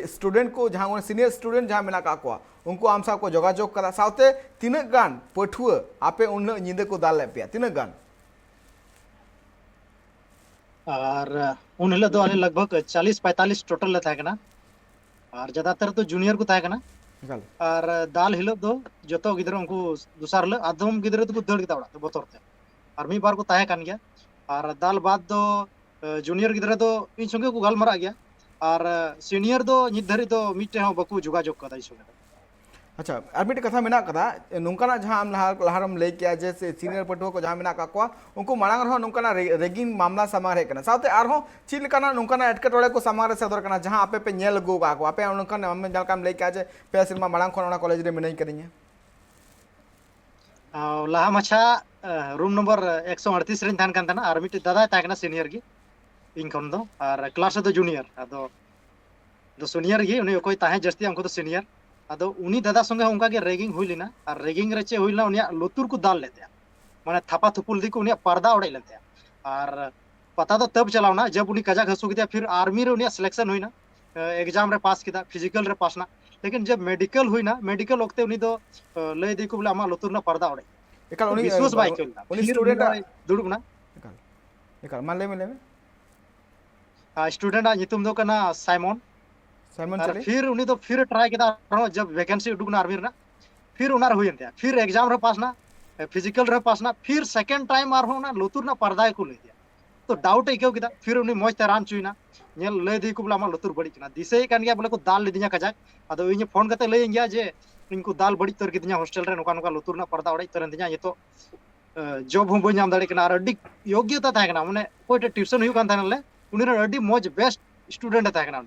स्टूडेंट को जहाँ सीनियर स्टूडेंट जहाँ मेना का को उनको आम सा को जोगाजोग करा साथे तीना गान पठुआ आपे उन निंदा को दाल पे तीना गान और उन हिलो दो लगभग 40-45 टोटल ले थाकना और ज्यादातर तो जूनियर को थाकना और दाल हिलो दो जतो गिदरा उनको दूसरा हिलो आदम गिदरा तो दड़ गिदा तो बतौर ते और मी बार को ताहे कान गया और दाल बाद दो जूनियर गिदरा दो इन संगे को गालमरा गया और सीनियर दो नित धरी दो मिटे हो बकु जोगाजोग कदा इस संगे अच्छा और मिटे कथा मेना कदा नुंकाना जहाँ हम लहारम ले किया जैसे सीनियर पठुआ को जहाँ मेना का को उनको मांग रहो नुंकाना रेगिंग मामला सामार है कना साथे आर हो चील कना नुंकाना एटकेटोड़े को सामार सदर कना जहाँ आपे पे नेल गो का को आपे उनका हम जलकाम ले किया जे पे सिनेमा मांग खन कॉलेज रे मेनई करिए लाहा मछा रूम नंबर 138 रेन थान कान और मिटे दादा ताकना सीनियर की इनकम दो और क्लास दो जूनियर अदो दो सीनियर गी उनी कोई ताहे जस्ती हमको तो सीनियर अदो उनी दादा संगे उनका के रेगिंग हुई लेना और रेगिंग रे चे हुईला उनिया लुतुर को दाल लेते माने थापा थुपुल दी को उनिया पर्दा उड़ाई लेते और पता तो तब चलावना जब उनी कजा घसु किया फिर आर्मी रे उनिया सिलेक्शन हुई ना एग्जाम रे पास किया फिजिकल रे पास ना लेकिन जब मेडिकल हुई ना मेडिकल वक्ते उनी दो ले दी को बोले आमा लुतुर ना पर्दा उड़ाई एकाल उनी विश्वास बाई केलना उनी स्टूडेंट दुड़ुब ना एकाल मान ले में स्टूडेंट नितुम दो कना साइमन चले फिर उनी तो फिर ट्राई किया जब वैकेंसी उडुक ना आर्मी ना फिर उनार हुई था फिर एग्जाम रे पास ना फिजिकल रे पास ना फिर सेकंड टाइम आर हो ना लुतुर ना पर्दा को ले दिया तो डाउट इको किदा फिर उनी मज ते रान चुइना नेल ले दी को बोला मा लुतुर बड़ी किना दिसे कान गया बोले को दाल ले दिया कजा अदो इने फोन करते ले गया जे इनको दाल बड़ी तर किदिया हॉस्टल रे नुका नुका लुतुर ना पर्दा उड़ाई तर दिया ये तो जॉब हम बन दाड़े किना अड्डी योग्यता था किना माने कोई ट्यूशन हुई कान थानले उनी अड्डी मज बेस्ट स्टूडेंट था किना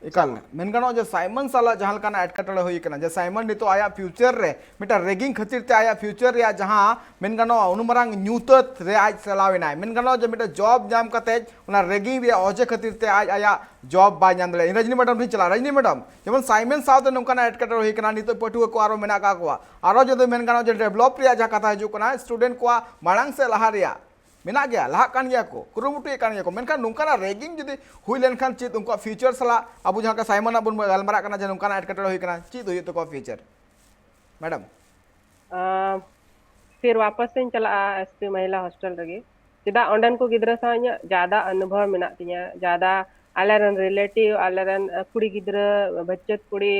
इकाल मेन गानो जे साइमन साला जहां लकाना एटकटड़े हुई कना जे साइमन नितो आया फ्यूचर रे मिटा रेगिंग खातिर ते आया फ्यूचर रे जहां मेन गानो उनुमरांग न्यूतत रे आज चलावेनाय मेन गानो जे मिटा जॉब जाम कते उना रेगिंग रे ओजे खातिर ते आज आया जॉब बाय नाम दले रजनी मैडम भी चला रजनी मैडम जेमन साइमन साउते नोंकाना एटकटड़े हुई कना नितो पटुआ को आरो मेना का को आरो जे मेन गानो जे डेवलप रे जा कथा हजू कना स्टूडेंट को मांग से लहा रे मेना गया लाहा कान गया को कुरुमुटु कान गया को मेनखान नोंकाना रेगिंग जदि हुई लेनखान चित उनको फ्यूचर सला अबु जहां का साइमन अबुन गलमरा कना जे नोंकाना एटकटड़े हुई कना चित हुई तो को फ्यूचर मैडम फिर वापस से चला एसपी महिला हॉस्टल रगे चेदा ओंडन को गिद्रा सा ज्यादा अनुभव मेना तिया ज्यादा आलेरन रिलेटिव आलेरन कुड़ी गिद्रा बच्चत कुड़ी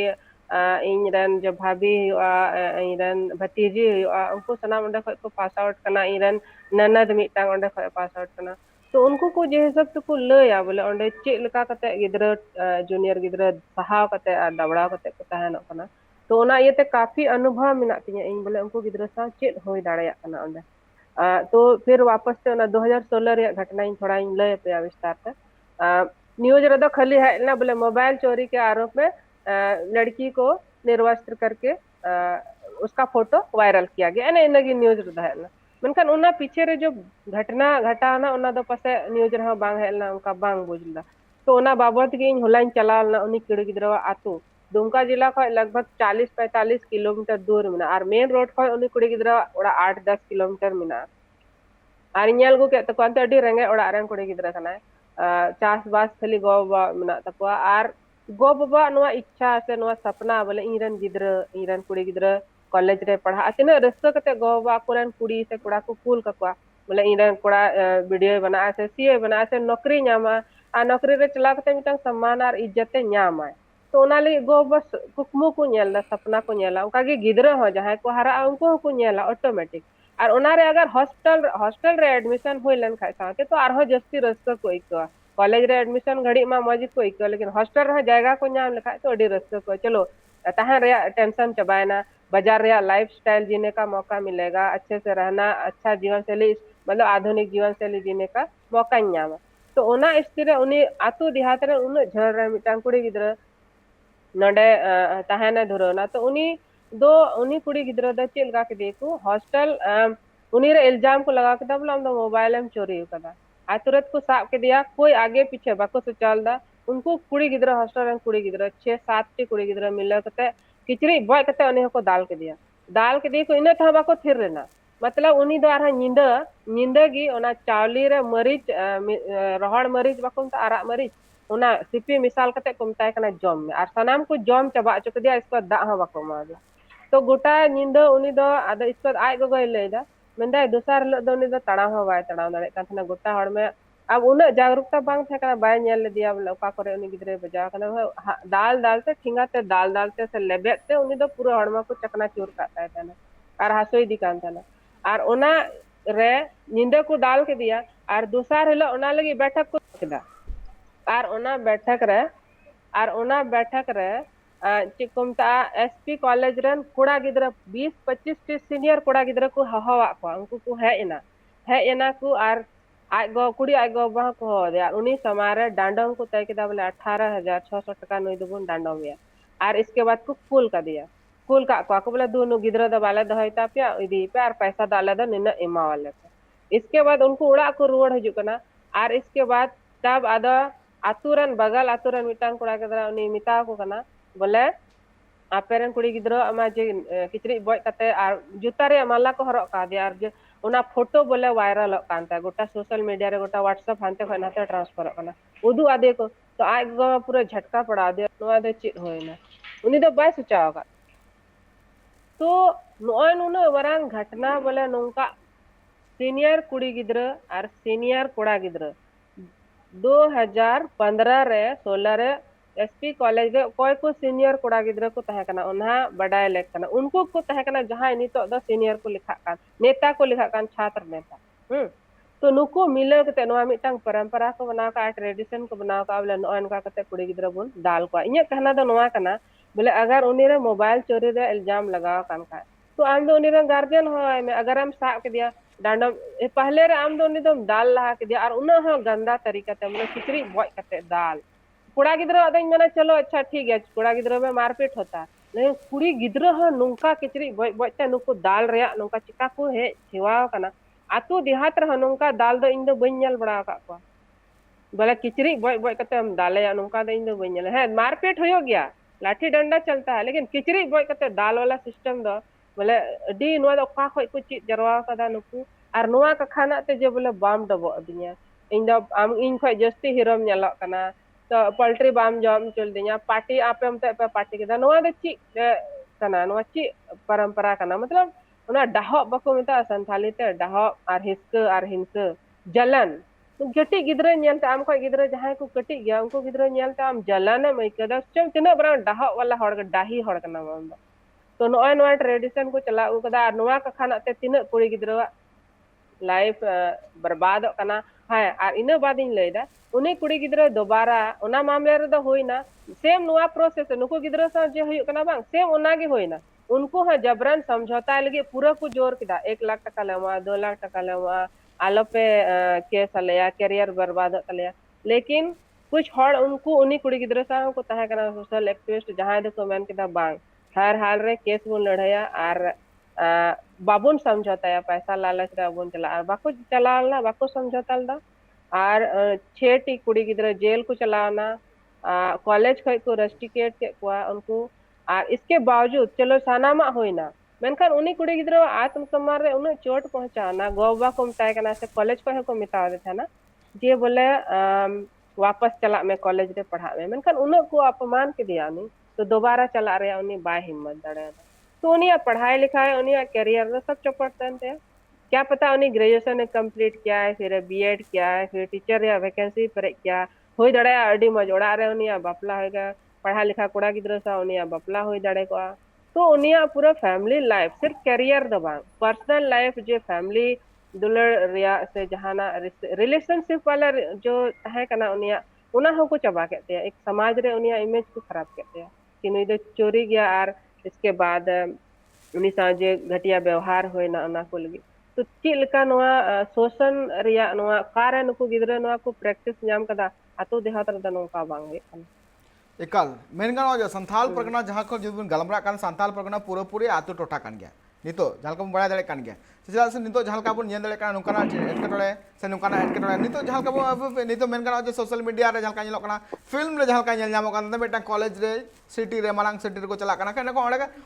इन रन जो भाभी इन रन भतीजी उनको सना ओंडे खय को पास आउट कना इन रन ननद मिटांग ओंडे खय पास आउट कना तो उनको को जे सब तो को लया बोले ओंडे चे लका कते गिद्रा जूनियर गिद्रा सहाव कते दबड़ा कते को तहनो कना तो ओना इते काफी अनुभव मेना तिया इन बोले उनको गिद्रा सा चेत होय दाड़या कना ओंडे तो फिर वापस से 2016 रे घटना इन थोड़ा इन लय पे विस्तार से न्यूज रे तो खाली है ना बोले मोबाइल चोरी के आरोप में लड़की को निर्वस्त्र करके उसका फोटो वायरल किया गया एने इनगी न्यूज रे है मनखान उना पीछे रे जो घटना घटा ना उना दो पासे न्यूज रे बांग हेलना उनका बांग बुझला तो उना बाबत के इन होलाइन चलाल ना उनी किड़ गिद्रवा आतु दुमका जिला खय लगभग 40-45 किलोमीटर दूर में और मेन रोड खय उनी कुड़ी गिद्रवा ओड़ा 8-10 किलोमीटर में और नेल गु के तको अंते अडी रेंगे ओड़ा रेन कुड़ी गिद्रा कना चास बास खाली गो बाबा मेना तको और गो बाबा नवा इच्छा से नवा सपना बोले इरन गिद्रा इरन कुड़ी गिद्रा कॉलेज रे पढ़ा तिना रस्ता कते गो बाबा कुरन कुड़ी से कुड़ा को कुल ककवा बोले इरन कुड़ा वीडियो बना से सीए बना से नौकरी न्यामा आ नौकरी रे चला कते मिटन सम्मान और इज्जत न्यामा तो ओना ले गो बस कुकमु को नेला सपना को नेला उनका के गिद्रा हो जहां को हरा उनको को नेला ऑटोमेटिक और ओना रे अगर हॉस्टल रे एडमिशन होय लन खाय साथे तो आरो जस्ती रस्का को इकवा कॉलेज रे एडमिशन घड़ी मा मौज को इकवा लेकिन हॉस्टल रे जगह को नाम लिखा तो अडी रस्का को चलो तहां रे टेंशन चबायना बाजार रे लाइफस्टाइल जीने का मौका मिलेगा अच्छे से रहना अच्छा जीवन शैली मतलब आधुनिक जीवन शैली जीने का मौका न्यामा तो ओना स्थिति उनी आतु देहात रे उन झर रे मिटांग कुड़ी गिद्रा नडे तहाने धुरोना तो उनी कुड़ी गिद्रा द चेल का के देखो हॉस्टल उनी रे इल्जाम को लगा के दा बोला हम तो मोबाइल में चोरी कदा आ तुरंत को साफ के दिया कोई आगे पीछे बाको से चल दा उनको कुड़ी गिद्रा हॉस्टल रे कुड़ी गिद्रा 6-7 टी कुड़ी गिद्रा मिल कते किचरी बॉय कते उनी को दाल के देखो इने था बाको थिर लेना मतलब उनी दो आरा निंदगी ओना चावली रे मरीच रहड़ मरीच बाको आरा मरीच उना सिपी मिसाल कते को मताय कना जम में और सनाम को जम चबा चुक दिया इसको दा हा बाको मादा तो गोटा निंदा उनी दो आदा इसको आय गगय लेदा मेंदा दोसार ल दो उनी दो तड़ा हो बाय तड़ा दाड़े काथना गोटा हड़ में अब उना जागरूकता बांग थे कना बाय नेल ले दिया बोले ओका करे उनी गिद्रे बजा कना दाल ते ठिंगा ते दाल ते से लेबेत ते उनी दो पूरा हड़मा को चकना चूर काटा था और हासोई दिकान था और उना रे निंदा को दाल के दिया और दोसार हिलो उना लगी बैठक को केदा और उना बैठक रे चिकुमता एसपी कॉलेज रन कुड़ा गिद्रा 20-25 टी सीनियर कुड़ा गिद्रा को हवा को उनको को है इना को और आज गो कुड़ी आज गो बा को हो दे उनी समारे डांडम को तय केदा बोले 18,600 टका नई दबुन डांडम में और इसके बाद को कुल का दिया कुल का को बोले दोनों गिद्रा द वाले दहैता पे इदी पे और पैसा डाले द निना इमा वाले इसके बाद उनको उड़ा को रोड हजू कना और इसके बाद तब आदा आतुरन बगल आतुरन मिटान कुड़ा गिद्रा उनी मिता को कना बोले आपेरन कुड़ी गिद्रा अमा जे किचरी बॉय कते और जूता रे माला को हरो का दिया और जे उना फोटो बोले वायरल कांता गोटा सोशल मीडिया रे गोटा व्हाट्सएप हानते खय नाते ट्रांसफर कना उदु आदे को तो आज गो पूरा झटका पड़ा दे नोआ दे चित होइना उनी दो बाय सुचाव का तो नोय नुना वरांग घटना बोले नोंका सीनियर कुड़ी गिद्रा और सीनियर कुड़ा गिद्रा 2015 रे 16 रे एसपी कॉलेज रे कोई को सीनियर कुड़ा गिद्रा को तहे कना उन्हा बडाय लेक कना उनको को तहे कना जहां नितो द सीनियर को लिखा कान नेता को लिखा कान छात्र नेता तो नुको मिले कते नोआ मिटंग परंपरा को बनाव का ट्रेडिशन को बनाव का बोले नोन का कते कुड़ी गिद्रा बुन दाल को इnya कहना द नोआ कना बोले अगर उनी रे मोबाइल चोरी रे इल्जाम लगाव कान का तो आम दो उनी रे गार्जियन होय में अगर हम साफ के दिया डांडम पहले रे आम दो उनी दम दाल लहा के दिया और उना हो गंदा तरीका ते मतलब खिचड़ी बॉय कते दाल कोड़ा गिद्रा अदे मेना चलो अच्छा ठीक है कोड़ा गिद्रा में मारपीट होता लेकिन कुड़ी गिद्रा ह नुंका किचरी बय बयते नुको दाल रेया नुंका चिका को हे छिवाव कना आतु देहात रह नुंका दाल दो इन दो बइन नेल बड़ा का को बोले किचरी बय बय कते हम दाले या नुंका दो इन दो बइन नेल है मारपीट हो गया लाठी डंडा चलता है लेकिन किचरी बय कते दाल वाला सिस्टम दो बोले अडी नुआ दो का खय को ची जरवा कदा नुकु आर नुआ का खाना ते जे बोले बाम डबो अदिया इन दो आम इन खय जस्ती हिरम नेलक कना तो पोल्ट्री बाम जम चल दिया पार्टी आपेम ते पे पार्टी के नोआ दे ची कना नोआ ची परंपरा कना मतलब उना डाहो बको मेता संथाली ते डाहो आर हिस्क आर हिंस जलन तो गटी गिद्रे नेल आम को गिद्रे जहां को कटी गया उनको गिद्रे नेल आम जलन में कदा चम तिना बरा डाहो वाला हड़ डाही हड़ कना माम तो नोआ नोआ ट्रेडिशन को चला कदा नोआ का खाना ते तिना कुड़ी गिद्रे लाइफ बर्बाद कना है और इन बाद इन लेदा उन्हें कुड़ी गिद्रा दोबारा उना मामले रे दो होइना सेम नुआ प्रोसेस नुको गिद्रा सा जे होय कना बांग सेम उना गे होइना उनको है जबरन समझौता लगे पूरा को जोर किदा 1 लाख टका लेवा 2 लाख टका लेवा आलो पे केस आलेया करियर बर्बाद कलेया लेकिन कुछ हड़ उनको उन्हीं कुड़ी गिद्रा सा को तहे कना सोशल एक्टिविस्ट जहां दो मेन किदा बांग हर हाल रे केस बोन लड़ाया और बाबुन समझौता या पैसा लालच रे बाबुन चला और बाको चलालना बाको समझौता दा और 6 टी कुड़ी गिद्रा जेल को चलाना कॉलेज खय को रस्टिकेट के कुआ उनको और इसके बावजूद चलो सानामा होइना मेनखान उनी कुड़ी गिद्रा आत्मसम्मान रे उन चोट पहुंचाना गोबा को मताय कना से कॉलेज को मिता दे था ना जे बोले वापस चला मैं कॉलेज रे पढ़ा में मेनखान उन को अपमान के दिया नहीं तो दोबारा चला रे उनी बा हिम्मत दड़े तो उनिया पढ़ाई लिखाई उनिया करियर सब चौपट थे क्या पता उन्हें ग्रेजुएशन कंप्लीट किया है फिर बीएड किया है फिर टीचर या वैकेंसी पर क्या हो दड़े अड़ी मजोड़ा रे उनिया बापला होगा पढ़ा लिखा कोड़ा गिद्रा सा उनिया बापला हो दड़े को तो उनिया पूरा फैमिली लाइफ सिर्फ करियर दबा पर्सनल लाइफ जो फैमिली दुलर रिया से जहाना रिलेशनशिप वाला जो है कना उनिया उना हो को चबा कहते हैं एक समाज रे उनिया इमेज को खराब कहते हैं कि नुई दो चोरी गया और इसके बाद उनी सा जे घटिया व्यवहार होय ना उना को लगी तो चिलका नोआ शोषण रिया नोआ कार नुकु गिद्रा नोआ को प्रैक्टिस नाम कदा आतो देहात रे नोका बांगे एकाल मेन गानो जो संथाल परगना जहां को जो गलमरा कान संथाल परगना पूरा पूरी आतो टोटा कान गया नितो जहां को बड़ा दड़े कान गया चला से नितो जहां का बन नेल दड़े कान नुकाना एटकेटोड़े से नुकाना एटकेटोड़े नितो जहां का नितो मेन गानो जो सोशल मीडिया रे जहां का नेलो काना फिल्म रे जहां का नेल नामो कान बेटा कॉलेज रे सिटी रे मालांग सिटी रे को चला काना कने को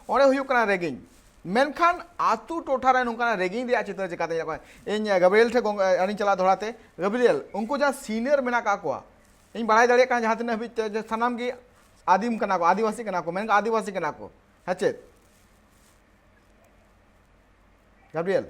ओडे हुयु काना रेगिंग मेनखान आतु टोठा रे नुकाना रेगिंग दिया चित्र चिकाते जाको इन गब्रियल थे अनी चला धोड़ाते गब्रियल उनको जहां सीनियर मेना का कोआ इन बड़ाई दड़े कान जहां तिना हबी सनाम की आदिम कना को आदिवासी कना को मेन आदिवासी कना को हचे गब्रियल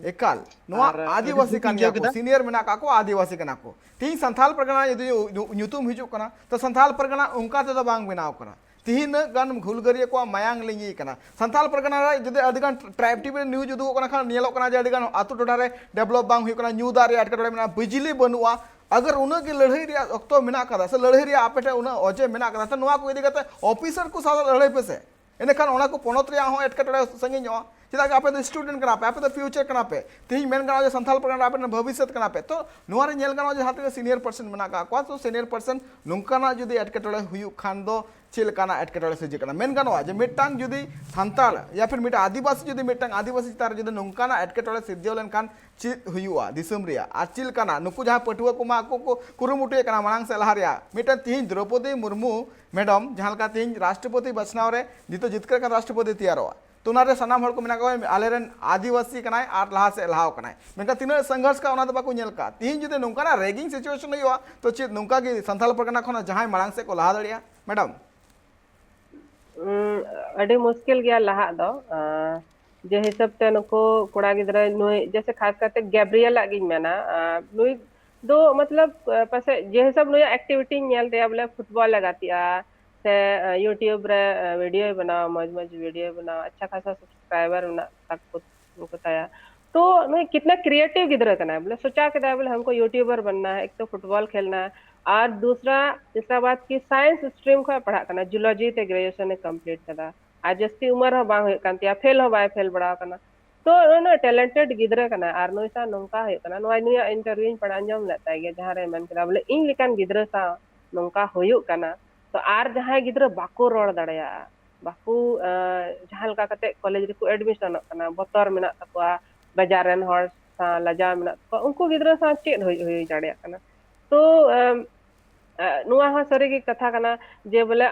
एकाल नोआ आदिवासी कान गया को सीनियर मेना का को आदिवासी कना को तीन संथाल परगना यदि न्यूतुम हिजु कना तो संथाल परगना उनका ते बांग बनाव कना तीन गन घुलगरिया को मायांग लिंगी कना संथाल परगना रे जदि अदिगान ट्राइब टीवी न्यूज उदु कना खान नेलो कना जे अदिगान आतु टोडा रे डेवलप बांग हुई कना न्यू दारे अटकटोड़े मेना बिजली बनुआ अगर उन्हें की लड़ाई रे अक्तो मेना कदा से लड़ाई रे आपेटे उन्हें अजे मेना कदा तो नोआ को इदी कते ऑफिसर को साथ लड़ाई पे से एने खान ओना को पोनत रे हो एटकटोड़े संगी नो चेदा के आपे स्टूडेंट कना पे आपे फ्यूचर कना पे तीन मेन गाना जो संथाल परगना आपे भविष्य कना पे तो नोआ रे नेल गाना जो हाथ सीनियर पर्सन मेना का को तो सीनियर पर्सन नुंकाना जदी एटकटोड़े हुयु खान दो चिलकाना एटकेटोड़े से जिकना मेन गानोआ जे मिटांग जुदी संताल या फिर मिटा आदिवासी जुदी मिटांग आदिवासी तार जुदी नोंकाना एटकेटोड़े सिद्धियो लेनखान चित हुयुआ दिसम रिया आ चिलकाना नुकु जहां पटुआ को मा को कुरुमुटु कना मांग से लहारिया मिटा तीन द्रौपदी मुर्मू मैडम जहां का तीन राष्ट्रपति बचनाव रे जितो जितकर का राष्ट्रपति तैयारोआ तो नारे सनाम हड़ को मेना को आलेरन आदिवासी कनाय आर लहा से लहाव कनाय मेनका तीन संघर्ष का ओना बाको नेल का तीन जुदी नोंकाना रेगिंग सिचुएशन हुयुआ तो चित नोंका की संथाल परगना खना जहां मांग से को लहा दड़िया मैडम अड़ी मुश्किल गया लहा दो जे हिसाब ते नको कोड़ा गिद्रा नुई जैसे खास करते गैब्रियल आगी मेना नुई दो मतलब पसे जे हिसाब नुई एक्टिविटी नेल दे बोले फुटबॉल लगाती आ से यूट्यूब रे वीडियो बनाओ मौज वीडियो बनाओ अच्छा खासा सब्सक्राइबर ना तक को ताया तो नुई कितना क्रिएटिव गिद्रा करना है बोले सोचा के बोले हमको यूट्यूबर बनना है एक तो फुटबॉल खेलना है और तीसरा बात की साइंस स्ट्रीम को पढ़ा करना जूलॉजी ते ग्रेजुएशन ने कंप्लीट करा आज जस्ती उम्र हो बांग कांतिया फेल हो बाय फेल बड़ा करना तो ना टैलेंटेड गिद्रा कना आर नुई सा नोंका हुई कना नुआ नुया इंटरव्यू पढ़ा अंजम लेता है जहां रे मन करा बोले इन लेकान गिद्रा सा नोंका हुई कना तो आर जहां गिद्रा बाको रोड़ दड़या बाको जहां लका कते कॉलेज रे को एडमिशन कना बतर मेना तकवा बाजार रन हर सा लजा मेना तकवा उनको गिद्रा सा चेद हुई दड़या कना तो नुआ हा सरे की कथा कना जे बोले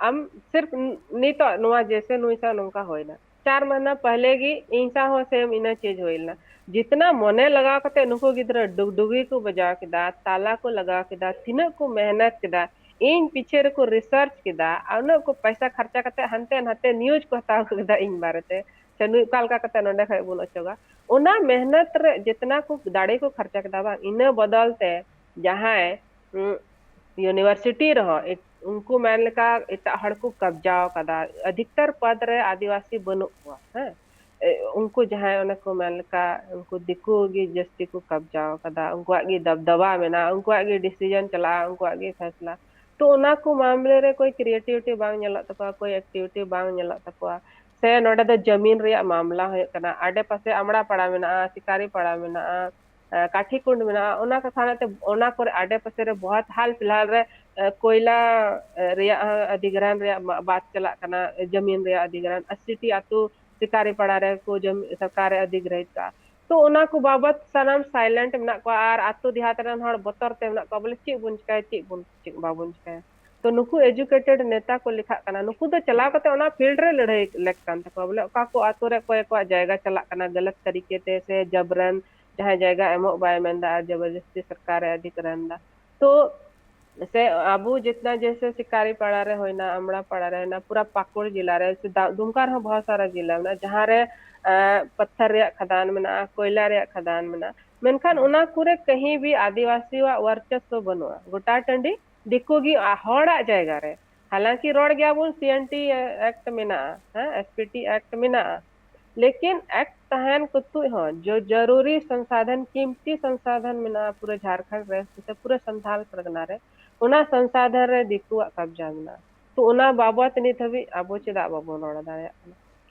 आम सिर्फ नीतो नुआ जैसे नुई सा नोंका होइना 4 महीना पहले की इंसा हो सेम इना चीज होइलना जितना मने लगा कते नुको गिद्रा डुगडुगी को बजा केदा ताला को लगा केदा तिना को मेहनत केदा इन पीछे रे को रिसर्च केदा आउना को पैसा खर्चा कते हनते नते न्यूज को हताव केदा इन बारते चनु कालका कते नोंडे खै बुन अचोगा ओना मेहनत रे जितना को दाड़े को खर्चा केदा बा इना बदलते जहां यूनिवर्सिटी रहो उनको मैन लेका इता हड़ को कब्जा कदा अधिकतर पद रे आदिवासी बनु हुआ है उनको जहां उन को मैन लेका उनको दिको गी जस्ती को कब्जा कदा उनको आगे दबदबा मेना उनको आगे डिसीजन चला उनको आगे फैसला तो उना को मामले रे कोई क्रिएटिविटी बांग ñeला तको कोई एक्टिविटी बांग ñeला तको से नोडे द जमीन रे मामला है कना आडे पासे अमड़ा पड़ा मेना शिकारी पड़ा मेना काठी कुंड में ओना का थाना ते ओना कर आडे पासे रे बहुत हाल फिलहाल रे कोयला रे अधिग्रहण रे बात चला कना जमीन रे अधिग्रहण 80 आतु शिकारी पड़ा रे को सरकार अधिग्रहित का तो ओना को बाबत सनम साइलेंट में को आर आतु देहात रन हड़ बतर ते में को बोले ची बुन चिकाय ची बुन चिक बाबुन चिकाय तो नुकु एजुकेटेड नेता को लिखा कना नुकु तो चला कते ओना फील्ड रे लड़ाई लेक कान तको बोले का को आतु रे कोई को जायगा चला कना गलत तरीके ते से जबरन जहां जगह एमो बाय मेंदा जबरदस्ती सरकार अधिग्रहण दा तो से अबू जितना जैसे शिकारी पड़ा रहे होइना अमड़ा पड़ा रहे ना पूरा पाकुड़ जिला रे दुमका रहा बहुत सारा जिला ना जहां रे पत्थर रे खदान में ना कोयला रे खदान में ना मेनखान उना कुरे कहीं भी आदिवासी वा वर्चस्व बनुआ गोटा टंडी दिकोगी हड़ा जायगा रे हालांकि रोड गया बुन सीएनटी एक्ट में ना एसपीटी एक्ट में ना लेकिन एक्ट तहन कुतु हो जो जरूरी संसाधन कीमती संसाधन में ना पूरे झारखंड रे से पूरे संथाल परगना रे उना संसाधन रे दिकु कब्जा में तो उना बाबत नहीं थवी आबो चेदा बाबो नोड़ा दाया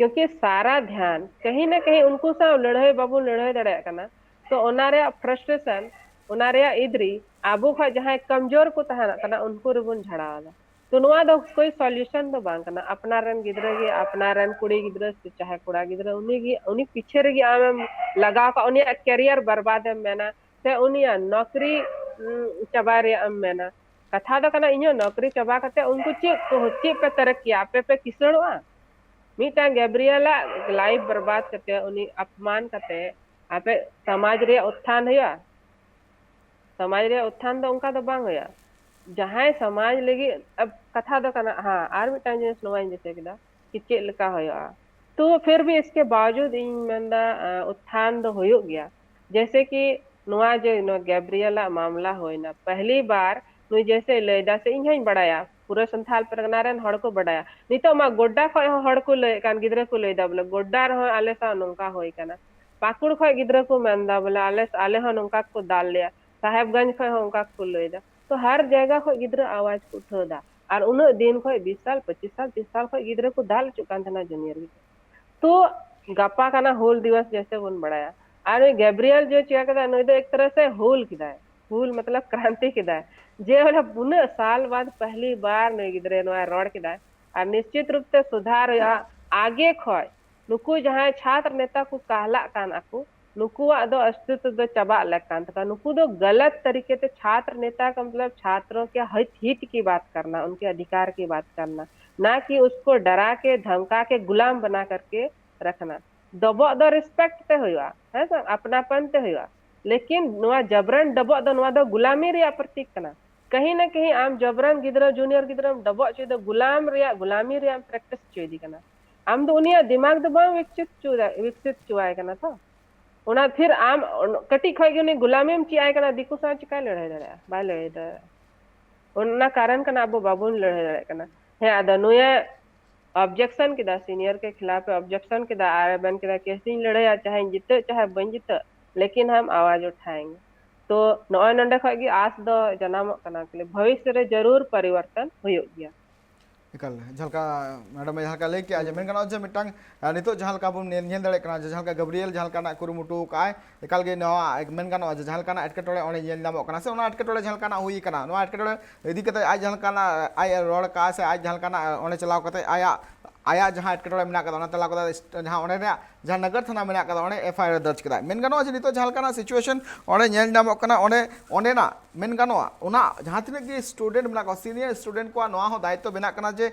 क्योंकि सारा ध्यान कहीं ना कहीं उनको सा लड़ाई बाबू लड़ाई दड़या कना तो उना रे फ्रस्ट्रेशन उना रे इदरी आबो खा जहां कमजोर को तहना कना उनको रुबन झड़ावाला तो नुआ दो कोई सॉल्यूशन तो बांग कना अपना रन गिद्रा गे अपना रन कुड़ी गिद्रा से चाहे कुड़ा गिद्रा उन्हीं पीछे रे आम लगा का उन्हीं कैरियर बर्बाद है मैना से उन्हीं नौकरी चबा रे अम मैना कथा दो कना इन्हों नौकरी चबा करते उनको चे पे तरक्की आपे पे किसणवा मीटा गैब्रियला लाइफ बर्बाद करते उन्हीं अपमान करते आपे समाज रे उत्थान हुआ समाज रे उत्थान तो उनका तो बांग हुआ जहां समाज लगी अब कथा दो कना हाँ आर मिटा जिनिस नोवाइन जैसे किदा कि चेक लका होया तो फिर भी इसके बावजूद इन मंदा उत्थान दो होयो गया जैसे कि नोआ जो नो गैब्रियला मामला होइना पहली बार नुई जैसे लेदा से इन्हीं बढ़ाया पूरा संथाल परगना रेन हड़ को बढ़ाया नितो मा गोड्डा खय हड़ को ले कान गिद्रा को लेदा बोले गोड्डा रह आले सा नोंका होई कना पाकुड़ खय गिद्रा को मेंदा बोले आले हो नोंका को डाल लिया साहेबगंज खय हो उनका को लेदा तो हर जगह खो गिद्रा आवाज को उठोदा और उन दिन खो 20 साल 25 साल 30 साल खो गिद्रा को दाल चुकान था जूनियर तो गप्पा का ना होल दिवस जैसे बन बढ़ाया और गैब्रियल जो चिया कदा नो एक तरह से होल किदा है होल मतलब क्रांति किदा है जे वाला बुन साल बाद पहली बार नो गिद्रे नो रोड किदा है और निश्चित रूप से सुधार आगे खो नुकु जहां छात्र नेता को कहला कान आकू नुकुआ दो अस्तित्व दो चबा लगता था नुकु दो गलत तरीके से छात्र नेता का मतलब छात्रों के हित की बात करना उनके अधिकार की बात करना ना कि उसको डरा के धमका के गुलाम बना करके रखना दबो दो रिस्पेक्ट ते हुआ है सर अपनापन ते हुआ लेकिन नुआ जबरन दबो दो नुआ दो गुलामी रे प्रतीक करना कहीं ना कहीं आम जबरन गिद्रा जूनियर गिद्रा दबो चे दो गुलामी रे प्रैक्टिस चेदी करना आम दो उनिया दिमाग दो बांग विकसित चुआए करना था उना फिर आम कटी खय गनी गुलामी में चियाय कना दिकु सा चिका लड़ाई दड़ा बा लड़ाई दा उना कारण कना अब बाबून लड़ाई दड़ा कना है अदनुया ऑब्जेक्शन किदा सीनियर के खिलाफ ऑब्जेक्शन किदा आरबन किदा केसिंग लड़ाई चाहे जीते चाहे बन जीते लेकिन हम आवाज उठाएंगे तो नॉय नंडे खय की आस दो जनाम कना के भविष्य रे जरूर परिवर्तन होयो गया इकल झलका मैडम झलका ले के आज मेन गाना जे मिटांग नितो झलका बन नेल दड़े कना झलका गब्रियल झलका ना कुरुमुटु काय इकल गे नवा मेन गाना झलका ना एटकेटोड़े ओने नेल नामो कना से ओना एटकेटोड़े झलका ना हुई कना नवा एटकेटोड़े इदी कते आज झलका ना आय रोड का से आज झलका ना ओने चलाव कते आया जहाँ एटकेटोड़े मेना कदा ओना तला कदा जहाँ ओने रे जहाँ नगर थाना मेना कदा ओने एफआईआर दर्ज कदा मेन गाना जे नितो झलका ना सिचुएशन ओने नेल नामो कना ओने ना मेन गाना ओना जहाँ तिने गे स्टूडेंट मेना को सीनियर स्टूडेंट को नवा हो दायित्व बेना कना जे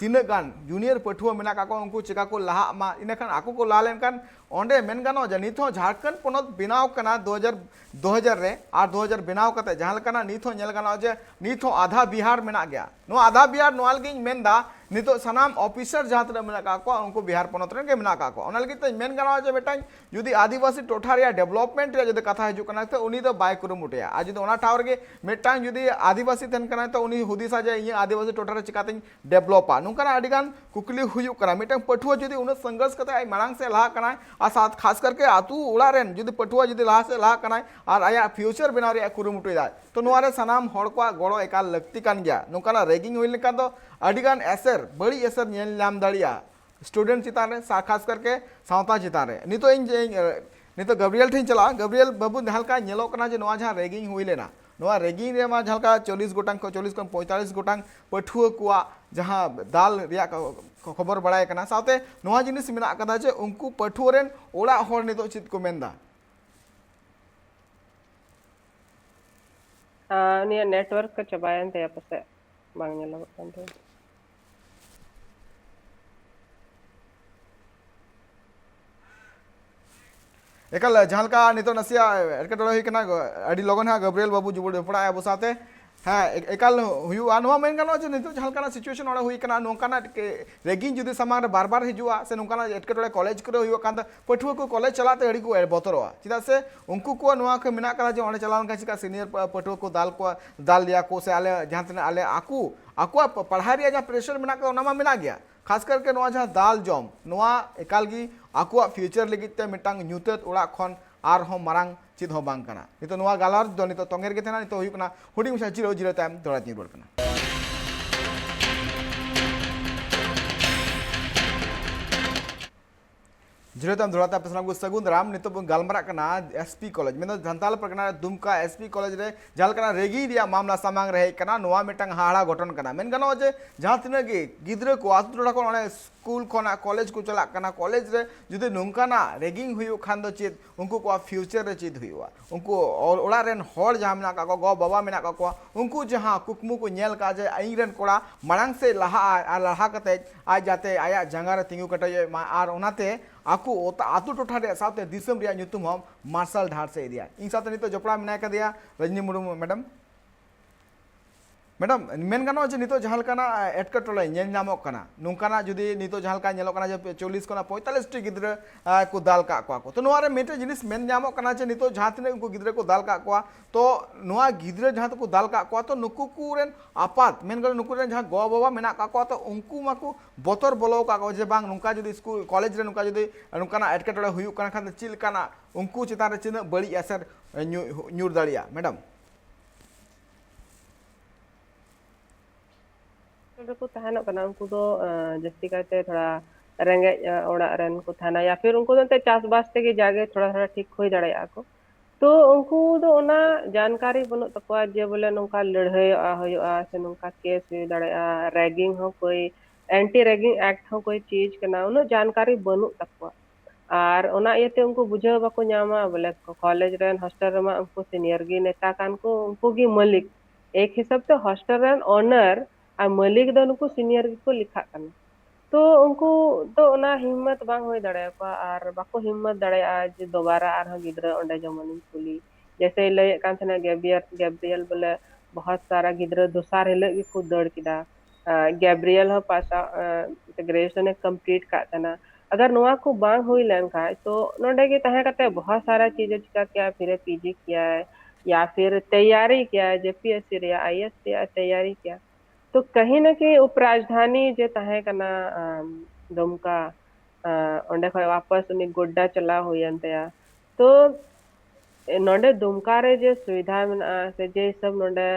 तीन गान जूनियर पठुआ मेना का उनको चिका को लहा मा इनखान आको को ला लेनखान ओंडे मेन गानो जे नित हो झारखंड पोनत बिनाव कना 2000 रे और 2000 बिनाव कते जहां लकना नित हो नेल गानो जे नित हो आधा बिहार मेना गया नो आधा बिहार नोआल गिन मेनदा नितो सनाम ऑफिसर जहां तरे मेना का को उनको बिहार पोनत रे के मेना का को ओना लगी मेन गानो जे बेटा जुदी आदिवासी टोठा रे डेवलपमेंट रे जदि कथा हिजु कना तो उनी तो बाय कुरु मुटिया आज जदि ओना टावर के मेटांग जुदी आदिवासी तन कना तो उनी हुदिसा जे ये आदिवासी टोठा रे चिकाते डेवलपा नुकना अडिगान कुकली हुयु कना मेटांग पठुआ जुदी उन संघर्ष कते आई मांग से लहा कना और साथ खास करके आतु उड़ा रेन जुदी पठुआ जुदी लहा से लहा कना और आया फ्यूचर बनाव रे कुरु मुटिया तो नोआरे सनाम हड़ को गड़ो एकाल लगती कान गया नुकना रेगिंग हुई लेका तो अडिगान एसर बड़ी एसर नेल नाम दाड़िया स्टूडेंट चितान रे खास करके सावता चितान रे नितो नितो गब्रियल ठिन चला गब्रियल बाबू हल्का नेलो कना जे नोआ जहां रेगिंग हुई लेना नोआ रेगिंग रे मा हल्का 40 गोटांग को 40 को 45 गोटांग पठुआ कुआ जहां दाल रिया खबर बड़ाय कना साथे नोआ जिनिस मेना कदा जे उनको पठुआ रेन ओड़ा होर नितो चित को मेनदा निया नेटवर्क का चबायन ते पसे बांग नेलो कंते एकल जहालका नितो नसिया एटकेटोड़े हुई कना अडी लगन हा गब्रियल बाबू जुबड़ पड़ा अबो साथे हाँ एकल हुयु आनुआ मेन गानो जे नितो जहालका सिचुएशन ओडे हुई कना नोकाना रेगिंग जुदी सामांग बार बार हिजुआ से नोकाना एटकेटोड़े कॉलेज करे हुई कान पठुआ को कॉलेज चलाते अड़ी को बतरवा चिदा से उनको को नुआ को मेना करा जे ओने चलावन का चिका सीनियर पठुआ को दाल लिया को से आले जहां तने आले आकु पढ़ाई रे जा प्रेशर मेना का ओनामा मेना गया खास करके नोआ जहां दाल जम नोआ एकाल गी आकुआ फ्यूचर लगिते मिटांग न्यूतत उड़ा खन आर हो मारांग चिद हो बांग कना नितो नोआ गालार दो नितो तोंगेर के तेना नितो हुई कना हुडिंग सा 0-0 टाइम दौड़ा ती रोड कना जिरोतम धुराता पेसनाम को सगुन राम नितो गालमरा कना एसपी कॉलेज में धनताल प्रकना दुमका एसपी कॉलेज रे झालकना रेगी रिया मामला सामांग रहे कना नोआ मिटांग हाड़ा घटन कना मेन गनो जे जहां तिना गे गिद्रे को आतु टोडा को ओने स्कूल खोना कॉलेज को चला कना कॉलेज रे जुदि नोंकाना रेगिंग हुयो खान दो चित उनको को फ्यूचर रे चित हुयो उनको और ओड़ा रेन होड़ जहां मेना का गो बाबा मेना का को उनको जहां कुकमु को नेल का जे आई रेन कोड़ा मांग से लहा कते आज जाते आया जंगा रे तिंगु कटे आर ओनाते आकु आतु टोठा रे साथे दिसम रिया ᱧᱩᱛᱩᱢ हम मार्शल ढार से एरिया इन साथे नितो जपड़ा मेना का दिया रजनी मुर्मू मैडम मेन गानो जे नितो जहालकाना एटकेटोले नेल नामो कना नुंकाना जुदी नितो जहालका नेलो कना जे 40 कना 45 टी गिद्रे को दाल का को तो नोआ रे मेटे जिनिस मेन नामो कना जे नितो जहां तिने उनको गिद्रे को दाल का तो नोआ गिद्रे जहां को दाल का तो नुकु कुरेन आपात मेन गानो नुकु रेन जहां गो बाबा मेना का तो उनको माको बोतर बोलो का जे बांग नुका जुदी स्कूल कॉलेज रे नुका जुदी नुकाना एटकेटोले हुयु कना खान चिल कना उनको चिता रे चिन बड़ी असर न्यूर दाड़िया मैडम को तहनो कना उनको तो जस्ती कहते थोड़ा रेंगे ओड़ा रेन को थाना या फिर उनको तो चासबास ते जागे थोड़ा थोड़ा ठीक हो दाड़िया को तो उनको तो ओना जानकारी बनु तकवा जे बोले नोका लड़ाई होया से नोका केस हो दाड़िया रैगिंग हो कोई एंटी रैगिंग एक्ट हो कोई चीज कना उन जानकारी बनु तकवा और ओना येते उनको बुझे बाको न्यामा बोले कॉलेज रेन हॉस्टल रे उनको सीनियर गी नेता कान को उनको गी मालिक एक हिसाब से हॉस्टल रेन ओनर आ मालिक दो उनको सीनियर को लिखा करना तो उनको तो ओना हिम्मत बांग होई दाड़े को और बाको हिम्मत दाड़े आज दोबारा आर गिद्रा ओंडे जमन कुली जैसे लय कान थना गैब्रियल बोले बहुत सारा गिद्रा दोसार हेले को दौड़ किदा गैब्रियल हो पासा ग्रेजुएशन कंप्लीट का तना अगर नोआ को बांग होई लेन का तो नोडे के तहे करते बहुत सारा चीजें चिका किया फिर पीजी किया है या फिर तैयारी किया है जेपीएससी या आईएएस तैयारी किया तो कहीं ना कहीं उपराजधानी जे तहे कना दुमका ओंडे खय वापस उनी गोड्डा चला होयंतया तो नोंडे दुमका रे जे सुविधा में से जे सब नोंडे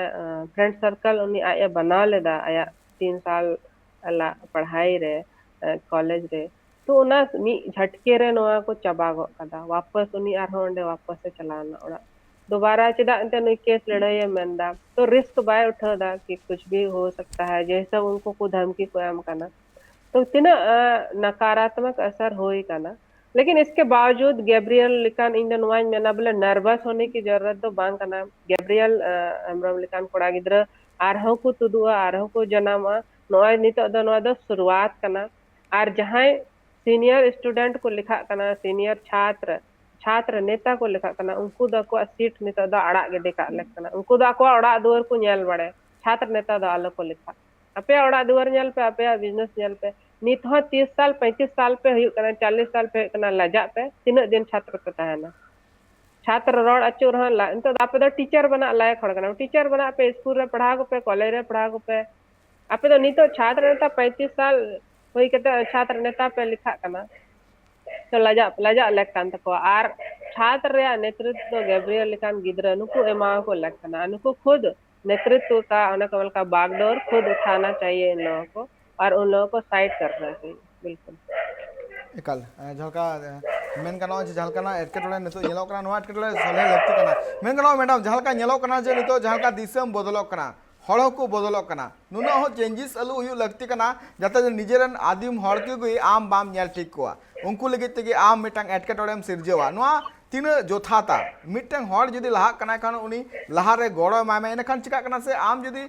फ्रेंड सर्कल उनी आया बना लेदा आया 3 साल ला पढ़ाई रे कॉलेज रे तो उना मी झटके रे नोआ को चबा गो कदा वापस उनी आरहो ओंडे वापस से चलाना ओड़ा दोबारा चेदा एंते नुई केस लड़ाई मेंदा तो रिस्क बाय उठादा कि कुछ भी हो सकता है जैसा उनको को धमकी को एम करना तो तीना नकारात्मक असर होई करना लेकिन इसके बावजूद गैब्रियल लिकान इन नोआ मेना बोले नर्वस होने की जरूरत तो बांग करना गैब्रियल एमरम लिकान कोड़ा गिद्र आरहो को तुदुआ आरहो को जनामा नोआ नितो दो शुरुआत करना और जहां सीनियर स्टूडेंट को लिखा करना सीनियर छात्र छात्र नेता को लिखा करना उनको दो को सीट नितो दो अड़ा गिडे का लेक करना उनको दो को अड़ा दुआर को नेल बड़े छात्र नेता दो आलो को लिखा अपे अड़ा दुआर नेल पे अपे बिजनेस नेल पे नित हो 30 साल 35 साल पे हुई करना 40 साल पे करना लजा पे तीन दिन छात्र को तहना छात्र रोड अचूर हाँ तो आपे तो टीचर बना लायक खड़ करना टीचर बना पे स्कूल रे पढ़ा को पे कॉलेज रे पढ़ा को पे आपे तो नितो छात्र नेता 35 साल हुई के छात्र नेता पे लिखा करना तो लजा लजा लेक कान तको आर छात्र रे नेतृत्व तो गैब्रियल लिकान गिद्र नुको एमा को लेक करना नुको खुद नेतृत्व का उनका का बागडोर खुद उठाना चाहिए इन लोगों को और उन लोगों को साइड करना चाहिए बिल्कुल एकाल झलका मेन गानो जे झलकाना एटकेटोले नितो येलो कना नोआ एटकेटोले सले लगती कना मेन गानो मैडम झलका येलो कना जे नितो झलका दिसम बदलो कना हड़ को बदलो कना नुना हो चेंजेस अलु हुयु लगती कना जाते निजेरन आदिम हड़ के गई आम बाम नेल ठीक कोआ उनको लगे तेगे आम मिटांग एटकेटोलेम सिरजेवा नोआ तीन जोथाता मिटांग हड़ जदी लहा कना खान उनी लहा रे गड़ो मामे एने खान चिका कना से आम जदी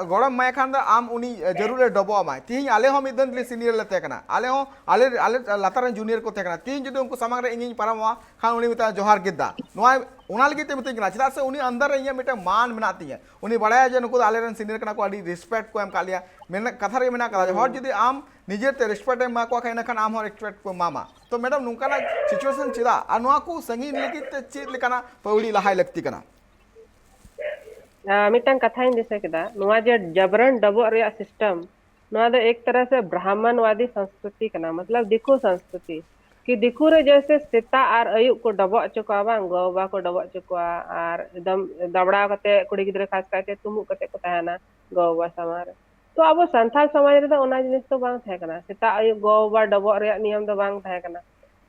गड़म माय खान आम उनी जरूर डबो माय तीन आले हो मिदन ले सीनियर लते कना आले हो आले आले लातार जूनियर को ते कना तीन जदी उनको सामग रे इंगी पारमवा खान उनी मिता जोहार गिद्दा नोआ उना लगे ते मिते कना चिदा से उनी अंदर रे इया मिटा मान मेनाती है उनी बड़ाया जे नुको आले रन सीनियर कना को आडी रिस्पेक्ट को एम कालिया मेन कथा रे मेना कदा हड़ जदी आम निजे ते रिस्पेक्ट एम को खाइन खान आम हो रिस्पेक्ट को मामा तो मैडम नुकाना सिचुएशन चिदा आ नोआ को संगीन लगी ते चेत लेकाना पौड़ी लहाय लगती कना मिटन कथा इन दिसे केदा नोआ जे जबरन डबो रे सिस्टम नोआ दो एक तरह से ब्राह्मणवादी संस्कृति कना मतलब दिखु संस्कृति कि दिखु रे जैसे सीता और अयुब को डबो चुका बांग गोबा को डबो चुका और एकदम दबड़ा कते कुड़ी गिद्रे खास काते तुमु कते को तहना गोबा समार तो अब संथाल समाज रे तो ओना जिनिस तो बांग थाय कना सीता अयुब गोबा डबो रे नियम तो बांग थाय कना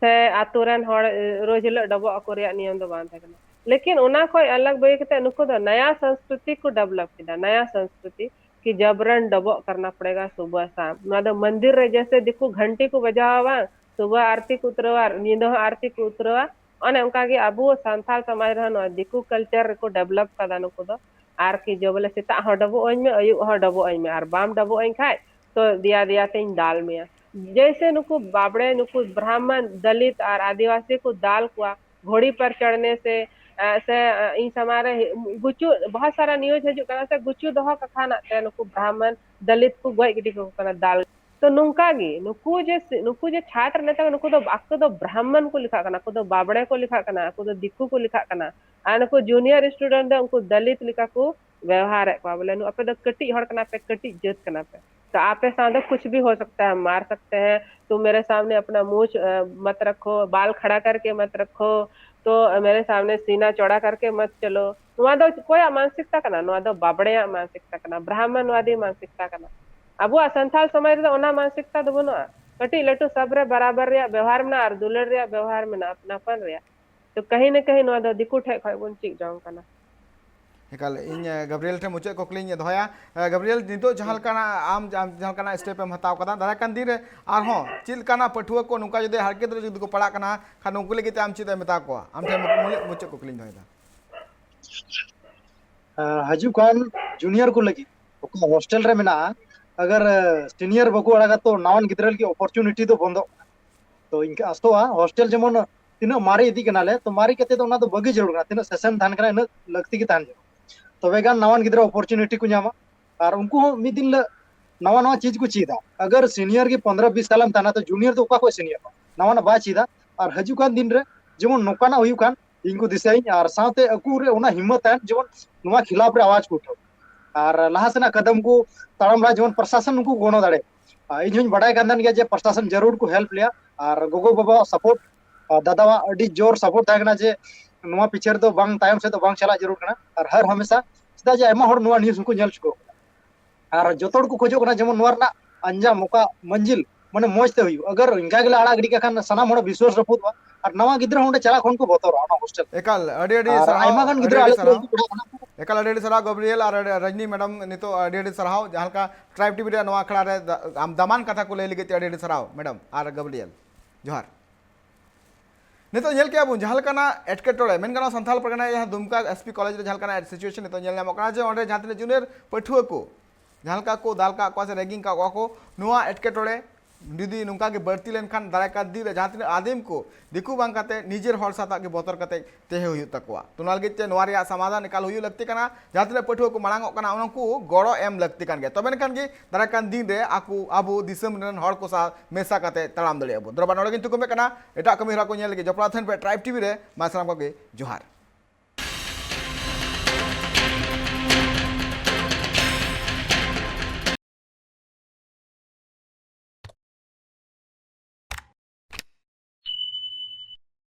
से आतुरन हड़ रोज हिल डबो को रे नियम तो बांग थाय कना लेकिन उना कोई अलग बे के नुको तो नया संस्कृति को डेवलप किया नया संस्कृति कि जबरन डबो करना पड़ेगा सुबह शाम ना मंदिर रे जैसे देखो घंटी को बजावा सुबह आरती को उतरवा नींद आरती को उतरवा और उनका कि अब संथाल समाज रहन दिकु कल्चर को डेवलप कदा नुको दो आर की जो बोले सीता हो डबो ओइन में अयु हो डबो ओइन में आर बाम डबो ओइन खाए तो दिया दिया तेन दाल में जैसे नुको बाबड़े नुको ब्राह्मण दलित और आदिवासी को दाल कुआ घोड़ी पर चढ़ने से इन समारे गुचू बहुत सारा न्यूज है जो कना से गुचू दहो का खाना ते नुको ब्राह्मण दलित को गोय गिडी को कना दाल तो नुका गी नुकु जे छात्र नेता नुको दो आको दो ब्राह्मण को लिखा कना को दो बाबड़े को लिखा कना को दो दिक्कू को लिखा कना आ नुको जूनियर स्टूडेंट दो उनको दलित लिखा को व्यवहार है को बोले नु अपे दो कटी हड़ कना पे कटी जत कना पे तो आपे साथ कुछ भी हो सकता है मार सकते हैं तुम मेरे सामने अपना मुंह मत रखो बाल खड़ा करके मत रखो तो मेरे सामने सीना चौड़ा करके मत चलो नुआ दो कोई मानसिकता कना नुआ दो बाबड़े मानसिकता कना ब्राह्मणवादी मानसिकता कना अब संथाल समाज रे ओना मानसिकता दो बनो कटी लटू सब रे बराबर रे व्यवहार में और दुलर रे व्यवहार में अपनापन रे तो कहीं न कहीं नुआ दो दिकु ठे खय बुन चिक जाऊं कना एकाल इन गब्रियल ठे मुचे कोकलिंग दोया गब्रियल नितो जहाल काना आम जहाल काना स्टेप एम हताव कदा दादा कान दिन रे आर हो चिल काना पठुआ को नुका जदे हरके दरे जदे को पड़ा काना खान उनको लेके आम चिते मेता को आम ठे मुचे कोकलिंग दोया हजू कान जूनियर को लगी हॉस्टल रे मेना अगर सीनियर बको अड़ागा तो नावन गिद्रल की अपॉर्चुनिटी तो बंदो तो इनका आस्तोआ हॉस्टल जेमन तीना मारी इदी कनाले तो मारी कते तो ना तो बगी जरूर ना तीना सेशन धान कना इन लगती की तान तबे गान नावन गिद्रा अपॉर्चुनिटी को नामा और उनको मिद दिन नवा नवा चीज को चीदा अगर सीनियर की 15-20 साल ताना तो जूनियर तो को सीनियर नवा बा चीदा और हजू कान दिन रे जेमन नोकाना हुयु कान इनको दिसाई और साथे अकु रे ओना हिम्मत है जेमन नवा खिलाफ रे आवाज को उठाओ और लहासना कदम को ताड़म ला जेमन प्रशासन उनको गोनो दाड़े इन बड़ाई कान गया जे प्रशासन जरूर को हेल्प लिया और गोगो बाबा सपोर्ट दादावा अडी जोर सपोर्ट थाकना जे नुआ पिक्चर तो बांग टाइम से तो बांग चला जरूर कना और हर हमेशा सदा जे एमा हर नुआ न्यूज़ को नेल चुको और जोतोड़ को खोजो कना जेमन नुआ ना अंजाम ओका मंजिल माने मौजते हुई अगर इनका गेला आड़ा गिडी खान सनाम होड़ विश्वास रपूदवा और नवा गिद्रा होंडे चला खन को बोतरा ओना हॉस्टल एकाल अड़ी अड़ी और सराव आयमा गान अड़ी गिद्रा अड़ी आले सराव को पढ़ा खाना एकाल अड़ी अड़ी सराव गब्रियल और रजनी मैडम नितो अड़ी अड़ी सराव जहां का ट्राइब टीवी रे नवा खड़ा रे दामान कथा को ले लगे अड़ी अड़ी सराव मैडम और गब्रियल जोहार नितो नेल के अब जहां का एटकेटोड़े मेनगाना संथाल परगना जहां दुमका एसपी कॉलेज रे जहां का सिचुएशन नितो नेल नामकना जे ओंडे जहां तिने जूनियर पठुआ को जहां को दाल का को से रैगिंग का को नुआ एटकेटोड़े जुदी नुका के बढ़ती लेनखान दाराका दी जहां तिने आदिम को दिकू बांग काते निजेर हर साता के बोतर काते तेहे हुई तकवा तुनाल गे चे नोवा रिया समाधान निकाल हुई लगती कना जहां तिने पठुआ को मांगो कना उनको गड़ो एम लगती कान गे तबे नखान गे दाराकान दिन रे आकू आबो दिसम रन हर को सा मेसा काते तड़ाम दड़े अबो दरबा नोडे किन्तु कमे कना एटा कमी हरा को नेल गे जपड़ा थन पे ट्राइब टीवी रे मासराम को गे जोहार।